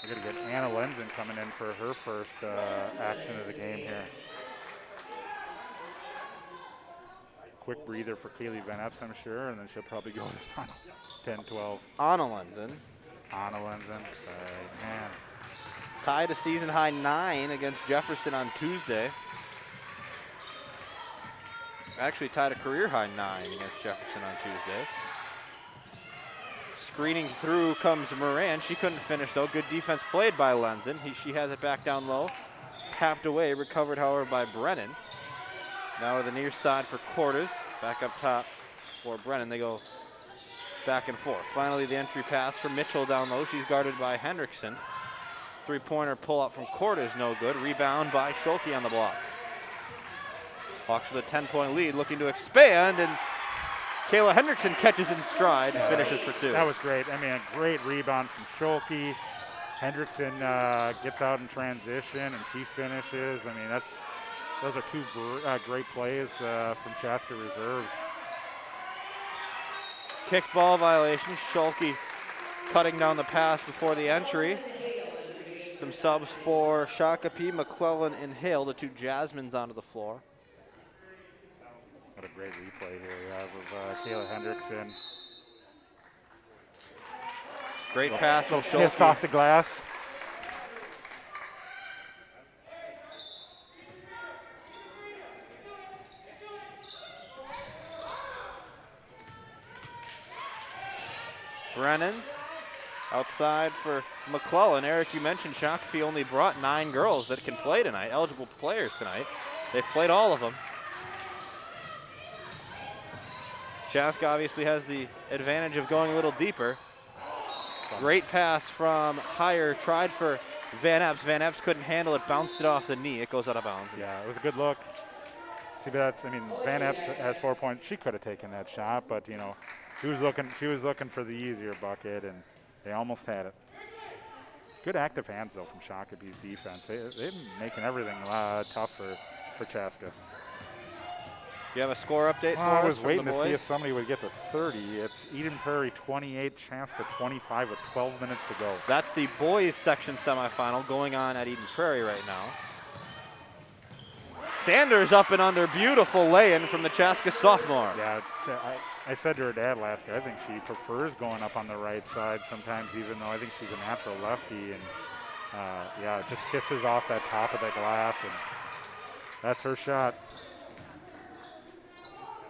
We're going to get Anna Lenzen coming in for her first action of the game here. Quick breather for Kaylee Van Epps, I'm sure, and then she'll probably go to final 10-12. Anna Lenzen. Man. Tied a season high 9 against Jefferson on Tuesday. Actually tied a career high 9 against Jefferson on Tuesday. Screening through comes Moran. She couldn't finish though. Good defense played by Lenzen. She has it back down low. Tapped away, recovered however by Brennan. Now to the near side for Cordes. Back up top for Brennan. They go back and forth. Finally the entry pass for Mitchell down low. She's guarded by Hendrickson. 3-pointer pull up from Cordes, no good. Rebound by Schulke on the block. Hawks with a 10-point lead, looking to expand, and Kayla Hendrickson catches in stride and finishes for 2. That was great. I mean, a great rebound from Schulke. Hendrickson gets out in transition, and she finishes. I mean, those are 2 great plays from Chaska reserves. Kickball violation. Schulke cutting down the pass before the entry. Some subs for Shakopee, McClellan, and Hale, the 2 Jasmines onto the floor. What a great replay here we have of Kayla Hendrickson. Great pass from Schulke. Kiss off the glass. Brennan outside for McClellan. Eric, you mentioned Shakopee only brought 9 girls that can play tonight, eligible players tonight. They've played all of them. Chaska obviously has the advantage of going a little deeper. Great pass from Heyer, tried for Van Epps. Van Epps couldn't handle it, bounced it off the knee. It goes out of bounds. Yeah, it was a good look. See, but Van Epps has 4 points. She could have taken that shot, but she was looking for the easier bucket, and they almost had it. Good active hands, though, from Shakopee's defense. They've been making everything tough for Chaska. Do you have a score update for us? I was from waiting the to boys? see if somebody would get to 30. It's Eden Prairie 28, Chaska 25 with 12 minutes to go. That's the boys section semifinal going on at Eden Prairie right now. Sanders up and under, beautiful lay-in from the Chaska sophomore. Yeah, I said to her dad last year, I think she prefers going up on the right side sometimes, even though I think she's a natural lefty. And yeah, it just kisses off that top of the glass, and that's her shot.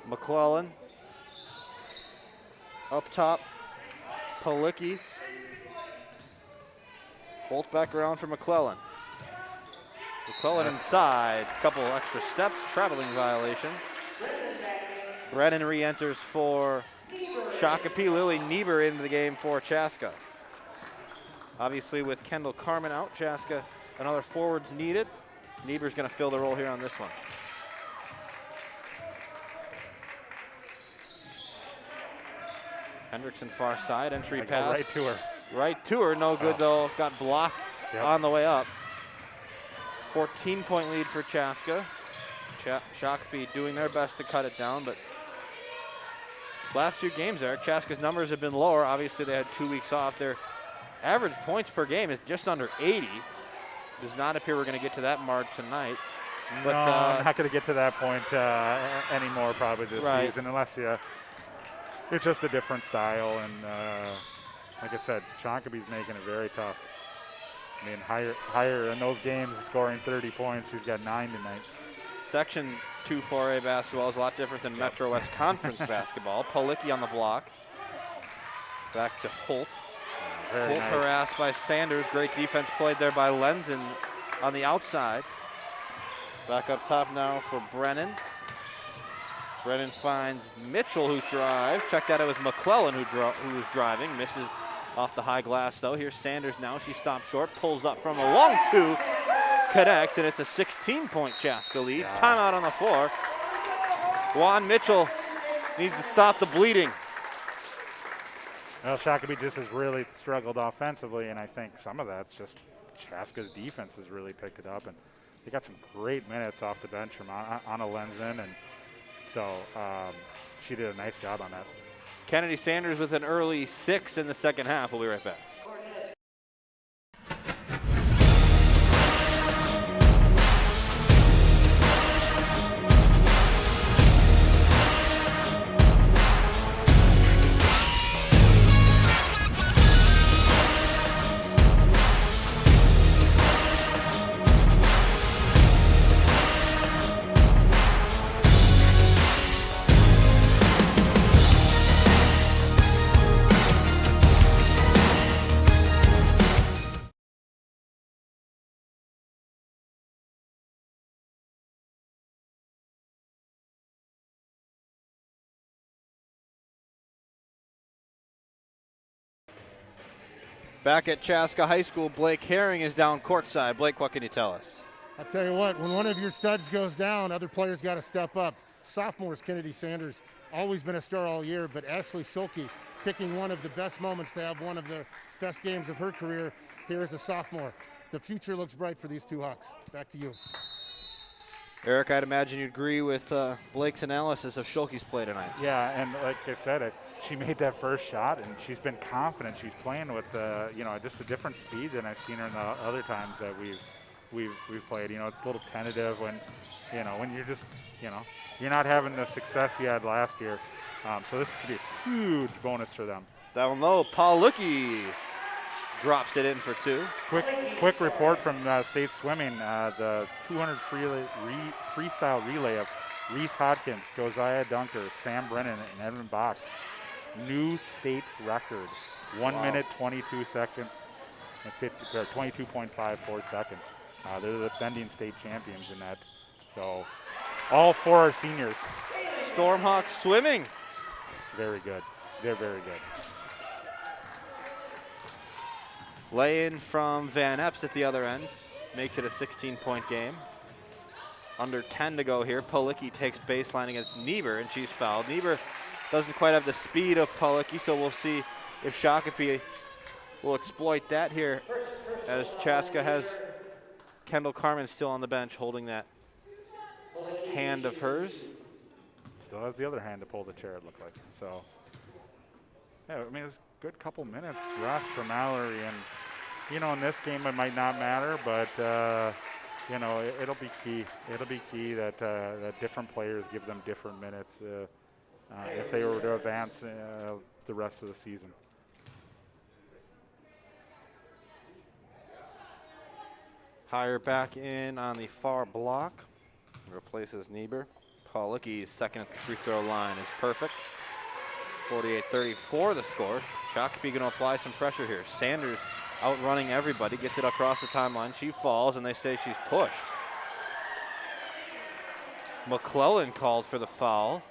McClellan up top, Palicki. Holt back around for McClellan. McClellan inside, couple extra steps, traveling violation. Brennan re-enters for Shakopee. Lily Niebuhr into the game for Chaska. Obviously with Kendall Carmen out, Chaska, another forward's needed. Niebuhr's gonna fill the role here on this one. Hendrickson far side, entry pass. Right to her. Right to her, no good though. Got blocked on the way up. 14-point lead for Chaska. Shakopee doing their best to cut it down, but last few games there, Chaska's numbers have been lower. Obviously they had 2 weeks off. Their average points per game is just under 80. Does not appear we're gonna get to that mark tonight. But, no, I'm not gonna get to that point anymore probably this season, unless it's just a different style. And like I said, Shakopee's making it very tough. I mean, higher in those games, scoring 30 points. She's got 9 tonight. Section 2 4A basketball is a lot different than Metro West Conference basketball. Palicki on the block. Back to Holt. Very Holt nice. harassed by Sanders. Great defense played there by Lenzen on the outside. Back up top now for Brennan. Brennan finds Mitchell, who drives. Check that, it was McClellan who was driving. Misses off the high glass though. Here's Sanders now. She stops short, pulls up from a long two, connects, and it's a 16-point Chaska lead. Yeah. Timeout on the floor. Juan Mitchell needs to stop the bleeding. Well, Shakopee just has really struggled offensively, and I think some of that's just Chaska's defense has really picked it up, and they got some great minutes off the bench from Anna Lenzen, and so she did a nice job on that. Kennedy Sanders with an early 6 in the second half. We'll be right back. Back at Chaska High School, Blake Herring is down courtside. Blake, what can you tell us? I'll tell you what, when one of your studs goes down, other players got to step up. Sophomores, Kennedy Sanders, always been a star all year, but Ashley Schulke picking one of the best moments to have one of the best games of her career here as a sophomore. The future looks bright for these two Hawks. Back to you. Eric, I'd imagine you'd agree with Blake's analysis of Schulke's play tonight. Yeah, and like I said, she made that first shot, and she's been confident. She's playing with, just a different speed than I've seen her in the other times that we've played. You know, it's a little tentative when you're just, you're not having the success you had last year. So this could be a huge bonus for them. Down low, Palicki drops it in for 2. Quick report from State Swimming. The 200 freestyle relay of Reese Hodkins, Josiah Dunker, Sam Brennan, and Evan Bach. New state record, 1 minute 22 seconds and 22.54 seconds. They're the defending state champions in that. So all 4 are seniors. Stormhawks swimming. Very good. They're very good. Lay-in from Van Epps at the other end. Makes it a 16-point game. Under 10 to go here. Palicki takes baseline against Niebuhr, and she's fouled. Niebuhr doesn't quite have the speed of Palicki, so we'll see if Shakopee will exploit that here as Chaska has Kendall Carmen still on the bench holding that hand of hers. Still has the other hand to pull the chair, it looked like. So, yeah, I mean, it's a good couple minutes rest for Mallory. And, you know, in this game it might not matter, but, you know, it'll be key. It'll be key that, that different players give them different minutes if they were to advance the rest of the season. Higher back in on the far block. Replaces Niebuhr. Paulicki's second at the free throw line is perfect. 48-34 the score. Shakopee going to apply some pressure here. Sanders outrunning everybody, gets it across the timeline. She falls and they say she's pushed. McClellan called for the foul.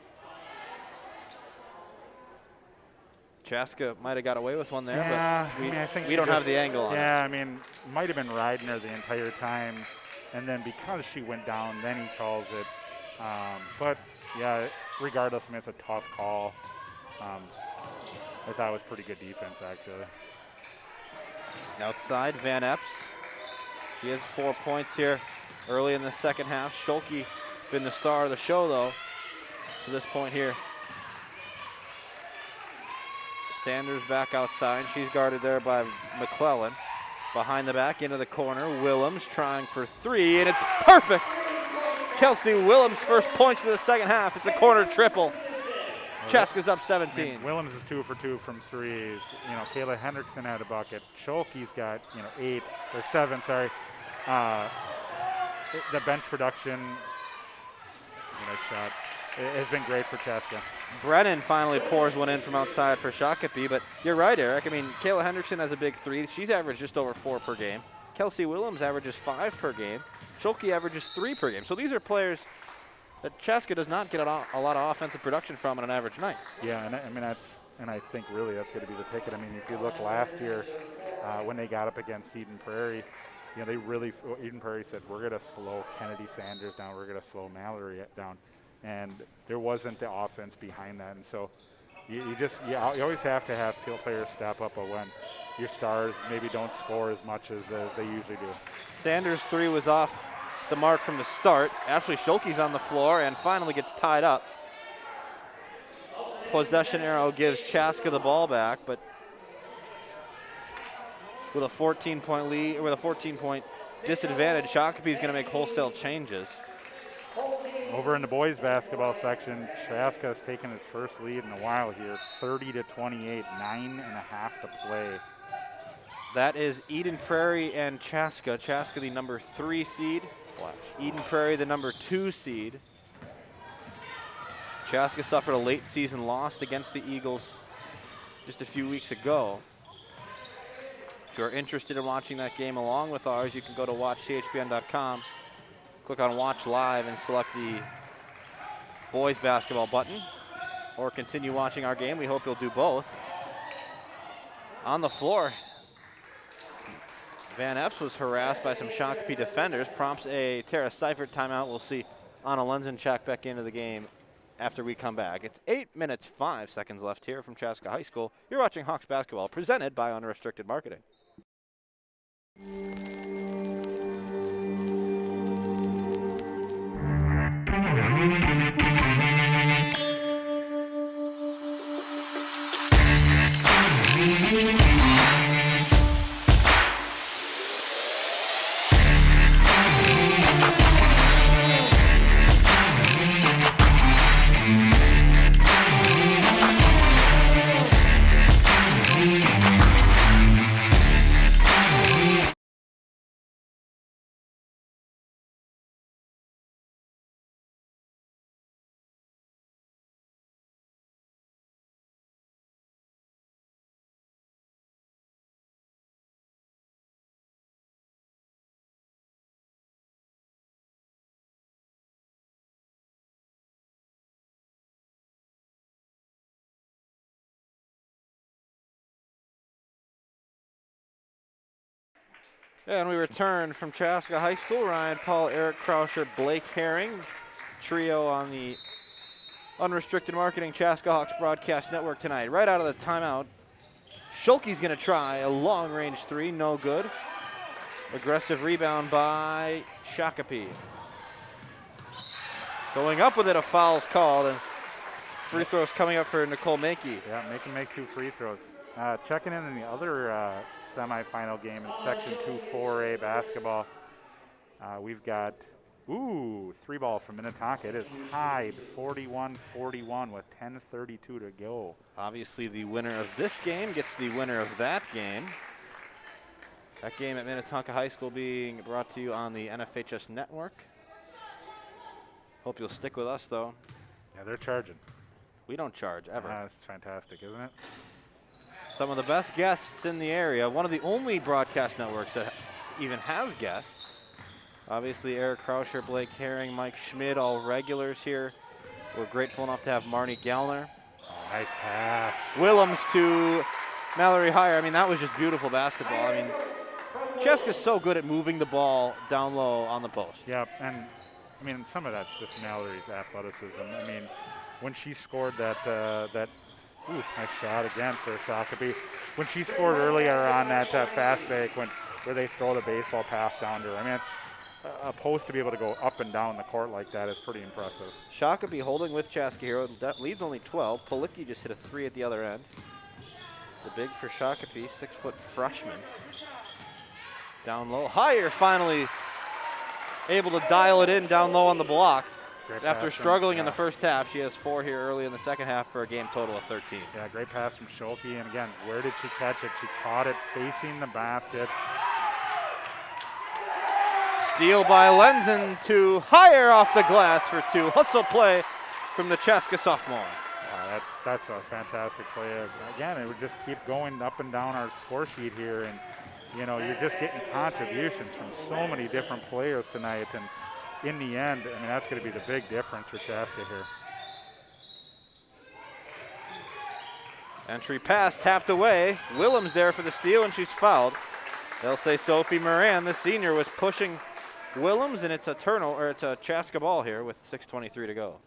Chaska might have got away with one there, yeah, but I think we don't have the angle on it. Yeah, I mean, might have been riding her the entire time, and then because she went down, then he calls it. But, yeah, regardless, I mean, it's a tough call. I thought it was pretty good defense, actually. Outside, Van Epps. She has 4 points here early in the second half. Schulke been the star of the show, though, to this point here. Sanders back outside. She's guarded there by McClellan. Behind the back, into the corner. Willems trying for three, and it's perfect. Kelsey Willems' first points of the second half. It's a corner triple. Chaska's up 17. I mean, Willems is 2 for 2 from threes. You know, Kayla Hendrickson had a bucket. Schulke's got, you know, 8 or 7, sorry. The bench production, nice shot. It has been great for Chaska. Brennan finally pours one in from outside for Shakopee, but you're right, Eric. I mean, Kayla Hendrickson has a big 3. She's averaged just over 4 per game. Kelsey Willems averages 5 per game. Schulke averages 3 per game. So these are players that Chaska does not get a lot of offensive production from on an average night. Yeah, and I mean, I think really that's going to be the ticket. I mean, if you look last year when they got up against Eden Prairie, you know, Eden Prairie said, we're going to slow Kennedy Sanders down, we're going to slow Mallory down. And there wasn't the offense behind that. And so you always have to have players step up, but when your stars maybe don't score as much as they usually do. Sanders' 3 was off the mark from the start. Ashley Schulke's on the floor and finally gets tied up. Possession arrow gives Chaska the ball back, but with a 14-point lead, with a 14-point disadvantage, Shakopee's going to make wholesale changes. Over in the boys basketball section, Chaska has taken its first lead in a while here, 30-28, 9.5 to play. That is Eden Prairie and Chaska. Chaska the number 3 seed. Eden Prairie the number 2 seed. Chaska suffered a late season loss against the Eagles just a few weeks ago. If you're interested in watching that game along with ours, you can go to watchchbn.com, click on Watch Live and select the boys basketball button, or continue watching our game. We hope you'll do both. On the floor, Van Epps was harassed by some Shakopee defenders, prompts a Tara Seifert timeout. We'll see Anna Lenzen back into the game after we come back. It's 8 minutes, 5 seconds left here from Chaska High School. You're watching Hawks basketball, presented by Unrestricted Marketing. And we return from Chaska High School. Ryan Paul, Eric Krauscher, Blake Herring. Trio on the Unrestricted Marketing Chaska Hawks Broadcast Network tonight. Right out of the timeout, Schulke's going to try a long-range three, no good. Aggressive rebound by Shakopee. Going up with it, a foul's called, and free throws coming up for Nicole Makey. Yeah, make 2 free throws. Checking in the other semifinal game in Section 2 4A basketball, we've got 3-ball from Minnetonka. It is tied 41-41 with 10:32 to go. Obviously, the winner of this game gets the winner of that game. That game at Minnetonka High School being brought to you on the NFHS network. Hope you'll stick with us, though. Yeah, they're charging. We don't charge, ever. That's fantastic, isn't it? Some of the best guests in the area. One of the only broadcast networks that even has guests. Obviously, Eric Krauscher, Blake Herring, Mike Schmid, all regulars here. We're grateful enough to have Marnie Gellner. Oh, nice pass. Willems to Mallory Heyer. I mean, that was just beautiful basketball. I mean, Chaska's so good at moving the ball down low on the post. Yep, and I mean, some of that's just Mallory's athleticism. I mean, when she scored that nice shot again for Shakopee. When she scored earlier on that fast break where they throw the baseball pass down to her. I mean, a post to be able to go up and down the court like that is pretty impressive. Shakopee holding with Chaska here. That leads only 12. Policki just hit a 3 at the other end. The big for Shakopee, 6-foot freshman. Down low. Heyer finally able to dial it in down low on the block. Great After pass struggling in the first half, she has 4 here early in the second half for a game total of 13. Yeah, great pass from Schulke. And again, where did she catch it? She caught it facing the basket. Steal by Lenzen to Heyer off the glass for 2. Hustle play from the Chaska sophomore. That's a fantastic play. Again, it would just keep going up and down our score sheet here. And, you know, you're just getting contributions from so many different players tonight. And in the end, I mean, that's going to be the big difference for Chaska here. Entry pass tapped away. Willems there for the steal, and she's fouled. They'll say Sophie Moran, the senior, was pushing Willems, and it's a turnover, or it's a Chaska ball here with 6:23 to go.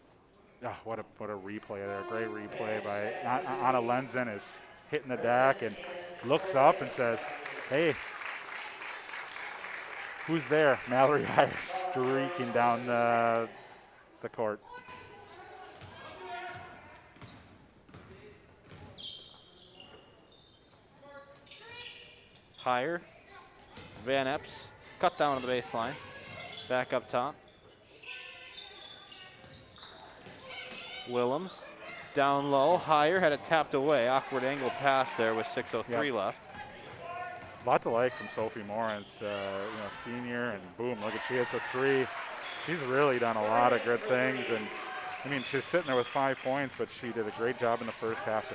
Oh, what a replay there. Great replay by Anna Lenzen is hitting the deck and looks up and says, hey, who's there? Mallory Heyer streaking down the court. Heyer, Van Epps, cut down to the baseline. Back up top. Willems, down low. Heyer had it tapped away. Awkward angle pass there with 6:03 left. A lot to like from Sophie Morans, senior, and boom, look at she hits a 3. She's really done a lot of good things, and I mean, she's sitting there with 5 points, but she did a great job in the first half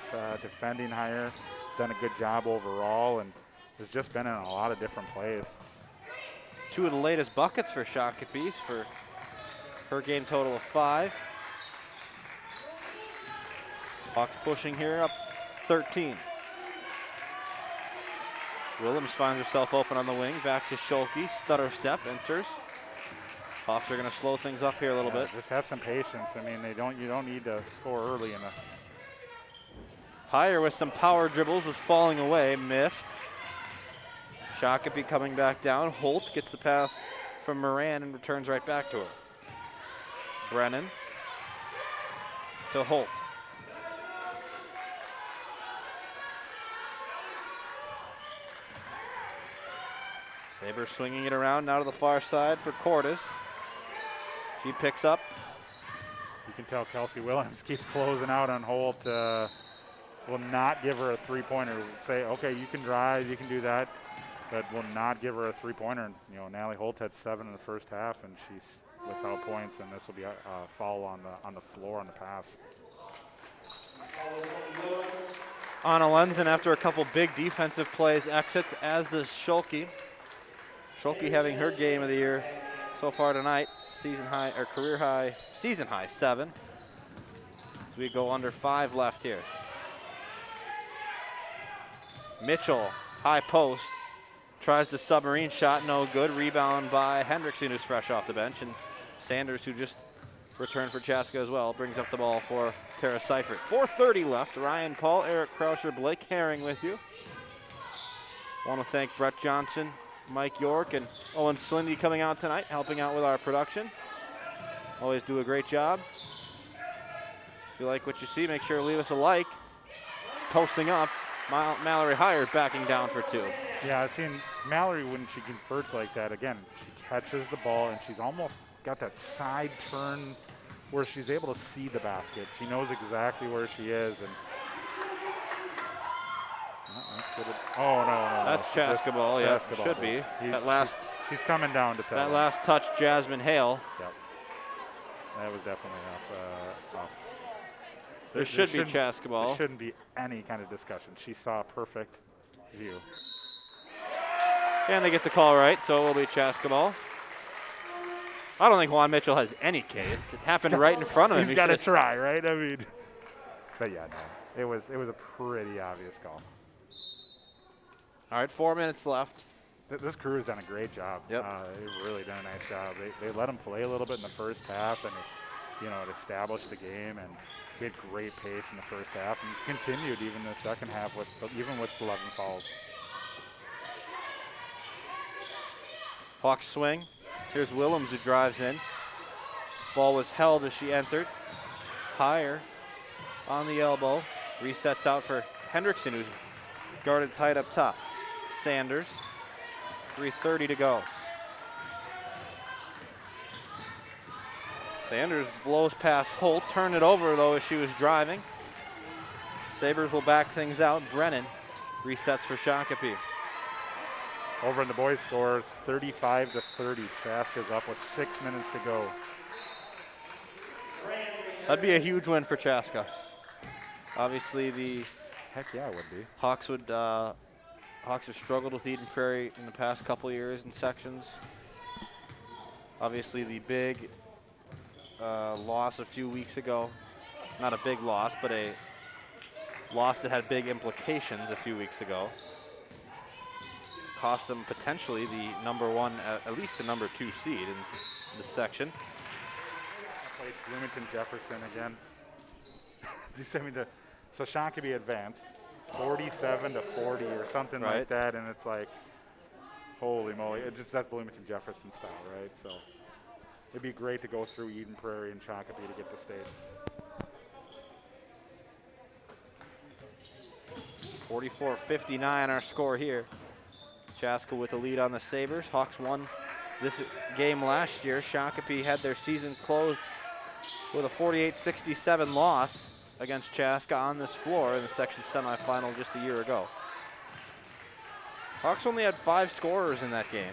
defending Heyer, done a good job overall, and has just been in a lot of different plays. 2 of the latest buckets for Shakopee for her game total of 5. Hawks pushing here up 13. Willems finds herself open on the wing. Back to Schulke. Stutter step enters. Hawks are going to slow things up here a little bit. Just have some patience. I mean, you don't need to score early in the. Heyer with some power dribbles was falling away, missed. Shakopee coming back down. Holt gets the pass from Moran and returns right back to her. Brennan to Holt. Saber swinging it around now to the far side for Cordes. She picks up. You can tell Kelsey Willems keeps closing out on Holt. Will not give her a three-pointer. Say, okay, you can drive, you can do that, but will not give her a three-pointer. You know, Natalie Holt had 7 in the first half, and she's without points, and this will be a foul on the floor on the pass. Anna Lenzen, after a couple big defensive plays, exits, as does Schulke. Schulke having her game of the year so far tonight. Season high, or career high, season high 7. So we go under 5 left here. Mitchell, high post, tries the submarine shot, no good. Rebound by Hendrickson, who's fresh off the bench, and Sanders, who just return for Chaska as well. Brings up the ball for Tara Seifert. 4:30 left. Ryan Paul, Eric Krauscher, Blake Herring with you. Want to thank Brett Johnson, Mike York, and Owen Slindy coming out tonight, helping out with our production. Always do a great job. If you like what you see, make sure to leave us a like. Posting up, Mallory Hire backing down for 2. Yeah, I've seen Mallory when she converts like that. Again, she catches the ball and she's almost got that side turn where she's able to see the basket. She knows exactly where she is. And oh, no. That's Chaska ball, yeah, Chaska ball. should be. She's coming down to tell that last touch, Jasmine Hale. Yep. That was definitely off. There should be Chaska ball. There shouldn't be any kind of discussion. She saw a perfect view. And they get the call right, so it will be Chaska ball. I don't think Juan Mitchell has any case. It happened right in front of him. He's got to try, right? I mean, but yeah, no. It was a pretty obvious call. All right, 4 minutes left. This crew has done a great job. Yep. They've really done a nice job. They let them play a little bit in the first half, and it established the game, and we had great pace in the first half, and continued even the second half even with 11 fouls. Hawks swing. Here's Willems who drives in. Ball was held as she entered. Higher on the elbow. Resets out for Hendrickson, who's guarded tight up top. Sanders. 3:30 to go. Sanders blows past Holt. Turned it over, though, as she was driving. Sabres will back things out. Brennan resets for Shakopee. Over in the boys' scores, 35-30. Chaska's up with 6 minutes to go. That'd be a huge win for Chaska. Obviously, the Heck yeah, it would be. Hawks have struggled with Eden Prairie in the past couple years in sections. Obviously, the big loss a few weeks ago, not a big loss, but a loss that had big implications a few weeks ago. Cost them potentially the number 1, at least the number 2 seed in the section. I played Bloomington Jefferson again. So Shakopee advanced 47-40 or something like that, and it's like, holy moly! That's Bloomington Jefferson style, right? So it'd be great to go through Eden Prairie and Shakopee to get to state. 44-59 our score here. Chaska with the lead on the Sabres. Hawks won this game last year. Shakopee had their season closed with a 48-67 loss against Chaska on this floor in the section semifinal just a year ago. Hawks only had 5 scorers in that game.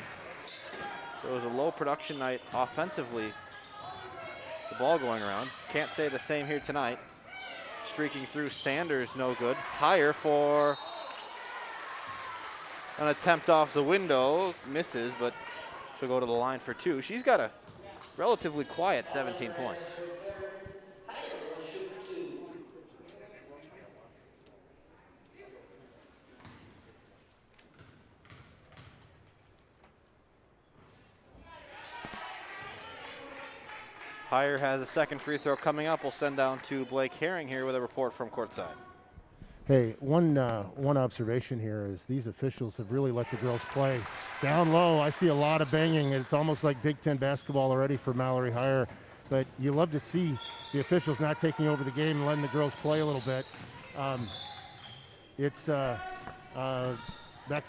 So it was a low production night offensively. The ball going around. Can't say the same here tonight. Streaking through, Sanders no good. Higher for an attempt off the window. Misses, but she'll go to the line for 2. She's got a relatively quiet 17 points. Higher has a second free throw coming up. We'll send down to Blake Herring here with a report from courtside. Hey, one observation here is these officials have really let the girls play. Down low, I see a lot of banging. It's almost like Big Ten basketball already for Mallory Hire. But you love to see the officials not taking over the game and letting the girls play a little bit. Back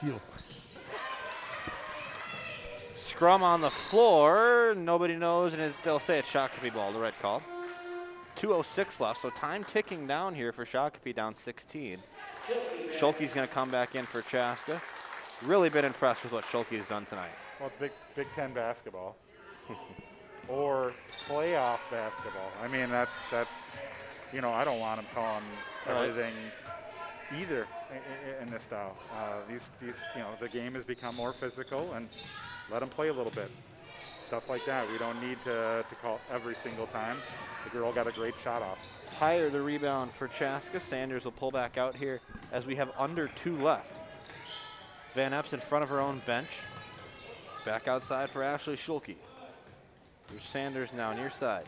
to you. Scrum on the floor. Nobody knows, and they'll say it's Shakopee ball, the red call. 2:06 left, so time ticking down here for Shakopee, down 16. Schulke's going to come back in for Chaska. Really been impressed with what Schulke's done tonight. Well, it's Big Ten basketball. Or playoff basketball. I mean, that's I don't want them calling everything either in this style. The game has become more physical, and let them play a little bit. Stuff like that. We don't need to call every single time. The girl got a great shot off. Higher the rebound for Chaska. Sanders will pull back out here as we have under 2 left. Van Epps in front of her own bench. Back outside for Ashley Schulke. Here's Sanders now near side.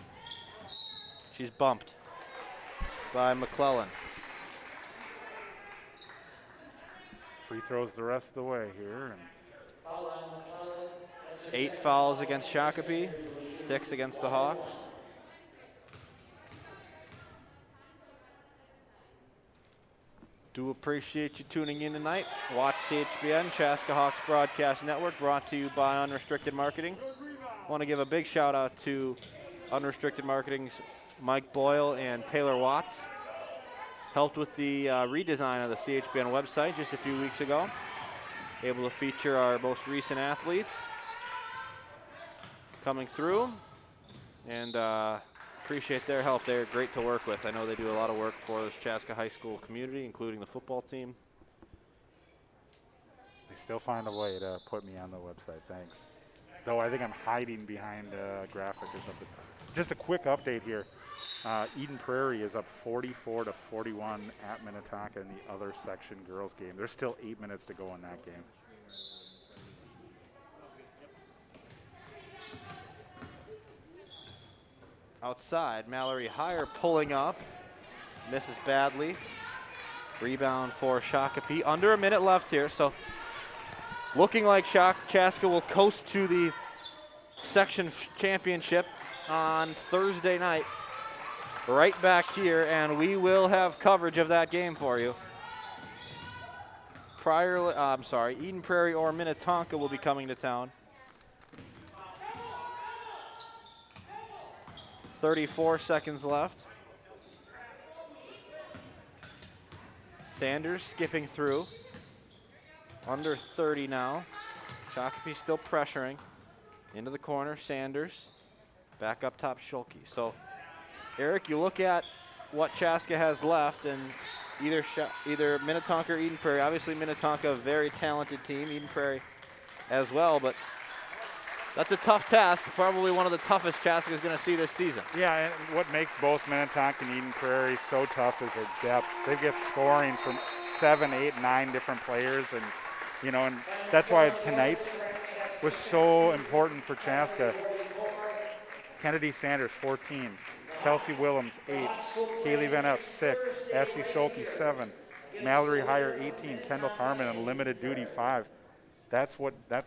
She's bumped by McClellan. Free throws the rest of the way here. And 8 fouls against Shakopee, 6 against the Hawks. Do appreciate you tuning in tonight. Watch CHBN, Chaska Hawks Broadcast Network, brought to you by Unrestricted Marketing. Want to give a big shout out to Unrestricted Marketing's Mike Boyle and Taylor Watts. Helped with the redesign of the CHBN website just a few weeks ago. Able to feature our most recent athletes coming through, and appreciate their help. They're great to work with. I know they do a lot of work for this Chaska High School community, including the football team. They still find a way to put me on the website, thanks. Though I think I'm hiding behind a graphic or something. Just a quick update here. Eden Prairie is up 44-41 at Minnetonka in the other section girls game. There's still 8 minutes to go in that game. Outside, Mallory Heyer pulling up, misses badly. Rebound for Shakopee. Under a minute left here, so looking like Chaska will coast to the section championship on Thursday night. Right back here, and we will have coverage of that game for you. Eden Prairie or Minnetonka will be coming to town. 34 seconds left. Sanders skipping through. Under 30 now. Shakopee still pressuring. Into the corner, Sanders. Back up top, Schulke. So, Eric, you look at what Chaska has left, and either Minnetonka or Eden Prairie. Obviously, Minnetonka, a very talented team. Eden Prairie as well, but that's a tough task. Probably one of the toughest Chaska is going to see this season. Yeah, and what makes both Minnetonka and Eden Prairie so tough is their depth. They get scoring from 7, 8, 9 different players, and and that's why tonight was so important for Chaska. Kennedy Sanders, 14. Kelsey Willems, 8. Kaylee Van Epp, 6. Ashley Schulke, 7. Mallory Heyer, 18. Kendall Carmen on limited duty, 5. That's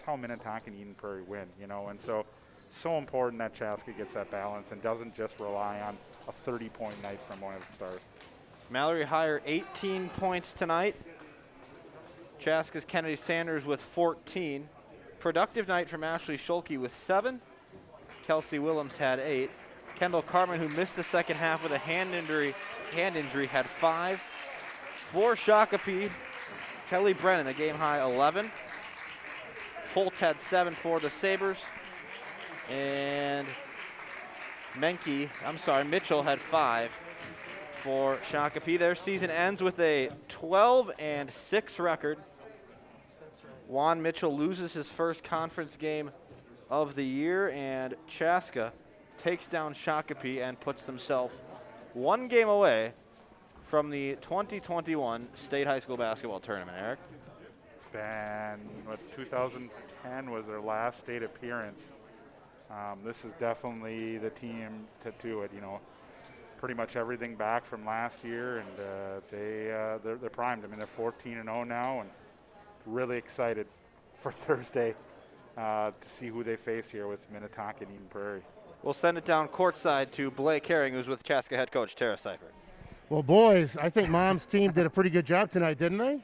how Minnetonka and Eden Prairie win, and so important that Chaska gets that balance and doesn't just rely on a 30-point night from one of its stars. Mallory Heyer, 18 points tonight. Chaska's Kennedy Sanders with 14. Productive night from Ashley Schulke with 7. Kelsey Willems had 8. Kendall Carmen, who missed the second half with a hand injury, had 5. For Shakopee, Kelly Brennan, a game-high 11. Holt had 7 for the Sabres. And Mitchell had 5 for Shakopee. Their season ends with a 12-6 record. Juan Mitchell loses his first conference game of the year, and Chaska takes down Shakopee and puts themselves one game away from the 2021 State High School Basketball Tournament, Eric. It's been, 2010 was their last state appearance. This is definitely the team to do it, Pretty much everything back from last year, and they're primed. I mean, they're 14-0 now, and really excited for Thursday to see who they face here with Minnetonka and Eden Prairie. We'll send it down courtside to Blake Herring, who's with Chaska head coach Tara Seifert. Well, boys, I think Mom's team did a pretty good job tonight, didn't they?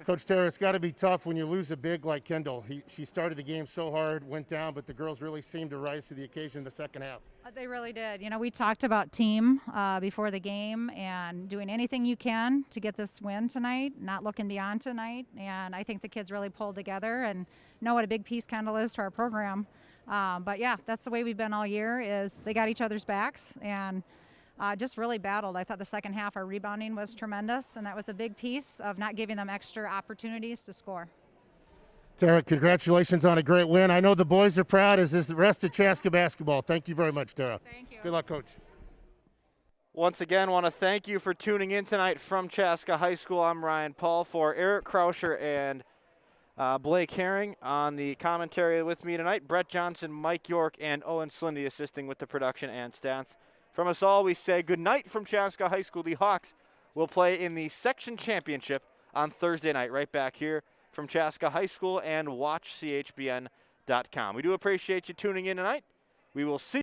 Coach Tara, it's got to be tough when you lose a big like Kendall. She started the game so hard, went down, but the girls really seemed to rise to the occasion in the second half. They really did. We talked about team before the game and doing anything you can to get this win tonight, not looking beyond tonight. And I think the kids really pulled together and know what a big piece Kendall is to our program. But yeah, that's the way we've been all year, is they got each other's backs and just really battled. I thought the second half our rebounding was tremendous, and that was a big piece of not giving them extra opportunities to score. Tara, congratulations on a great win. I know the boys are proud, as is the rest of Chaska basketball. Thank you very much, Tara. Thank you. Good luck, Coach. Once again, want to thank you for tuning in tonight from Chaska High School. I'm Ryan Paul. For Eric Krauscher and Blake Herring on the commentary with me tonight, Brett Johnson, Mike York, and Owen Slindy assisting with the production and stats. From us all, we say good night from Chaska High School. The Hawks will play in the section championship on Thursday night, right back here from Chaska High School and watchchbn.com. We do appreciate you tuning in tonight. We will see